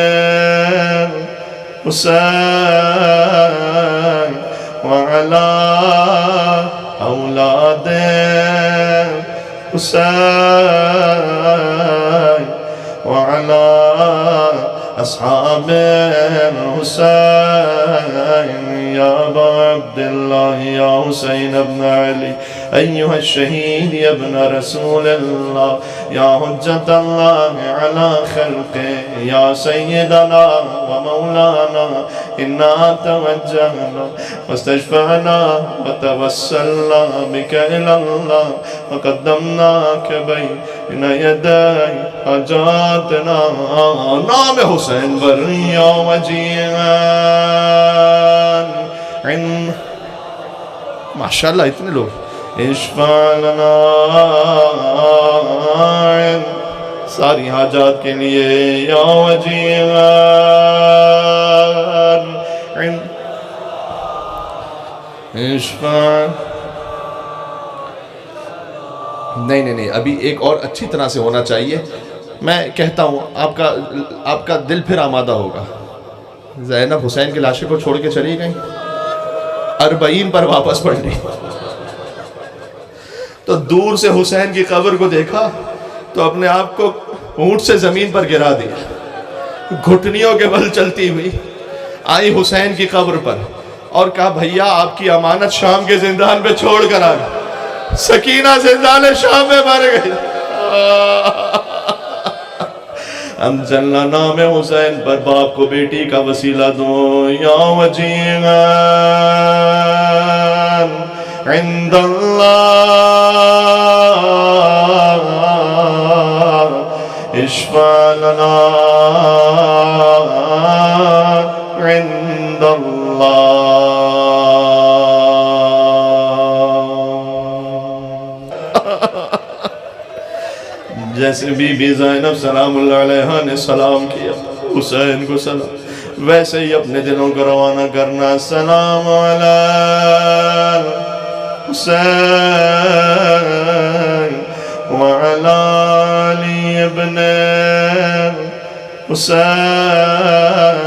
حسین وعلی اولاد حسین وعلی اصحاب حسین. یا ابا عبداللہ یا حسین ابن علی ایہا الشہید ابن رسول اللہ یا حجت اللہ علی خلقہ یا سیدنا و مولانا انا توجہنا واستشفعنا وتوسلنا بک الاللہ وقدمناک بین یدائی حاجاتنا. نام حسین بری وجیہان. ماشاءاللہ اتنے لوگ. اشفع لنا ساری حاجات کے لیے یا وجیہان. اشفع. نہیں, ابھی ایک اور اچھی طرح سے ہونا چاہیے. میں کہتا ہوں آپ کا دل پھر آمادہ ہوگا. زینب حسین کے لاشے کو چھوڑ کے چلی گئی, 40 پر واپس پڑ گئی. تو دور سے حسین کی قبر کو دیکھا تو اپنے آپ کو اونٹ سے زمین پر گرا دیا, گھٹنیوں کے بل چلتی ہوئی آئی حسین کی قبر پر اور کہا بھیا آپ کی امانت شام کے زندان پہ چھوڑ کر آ گئی. سکینہ زندان شام میں مر گئی. ہم چلنا نام حسین پر باپ کو بیٹی کا وسیلہ دو یا وجیہا عند اللہ اشفع لنا عند اللہ. جیسے بی بی زینب سلام اللہ علیہا نے سلام کیا حسین کو سلام، ویسے ہی اپنے دلوں کو روانہ کرنا. سلام علی حسین وعلی علی ابن حسین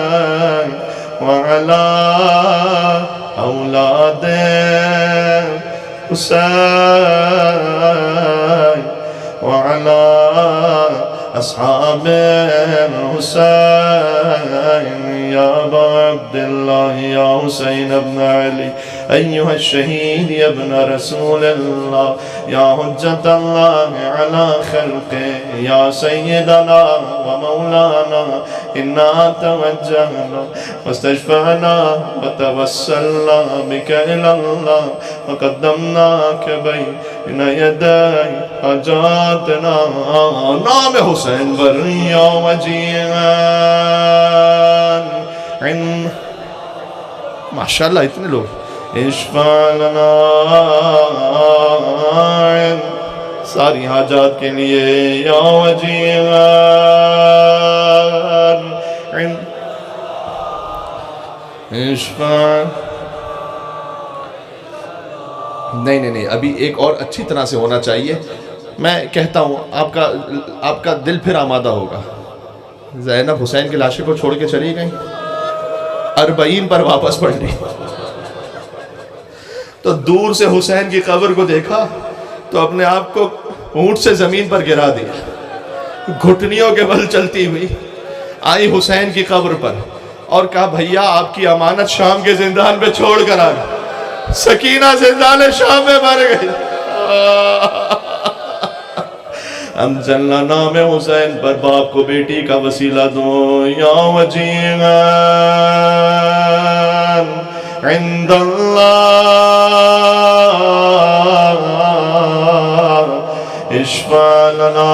وعلی اولاد حسین وعلى أصحاب الحسين يا أبا عبد الله يا حسين ابن علي أيها الشهيد يا ابن رسول الله يا حجة الله على خلقه يا سيدنا ومولانا إنا توجهنا واستشفعنا وتوسلنا بك إلى الله وقدمناك بين يدي حاجاتنا. نام حسین پر یا وجیہا ماشاءاللہ اتنے لوگ. اشفع لنا ساری حاجات کے لیے یا وجیہا اشفع. نہیں ابھی ایک اور اچھی طرح سے ہونا چاہیے. میں کہتا ہوں آپ کا دل پھر آمادہ ہوگا. زینب حسین کی لاشیں کو چھوڑ کے چلی گئیں، 40 پر واپس پڑ لی، تو دور سے حسین کی قبر کو دیکھا تو اپنے آپ کو اونٹ سے زمین پر گرا دیا، گھٹنیوں کے بل چلتی ہوئی آئی حسین کی قبر پر اور کہا بھیا آپ کی امانت شام کے زندان پہ چھوڑ کر آ گئی. سکینہ زندان شام میں مر گئی. ہم چلنا نام حسین پر باپ کو بیٹی کا وسیلہ دو یا وجیہا عند اللہ اشفع لنا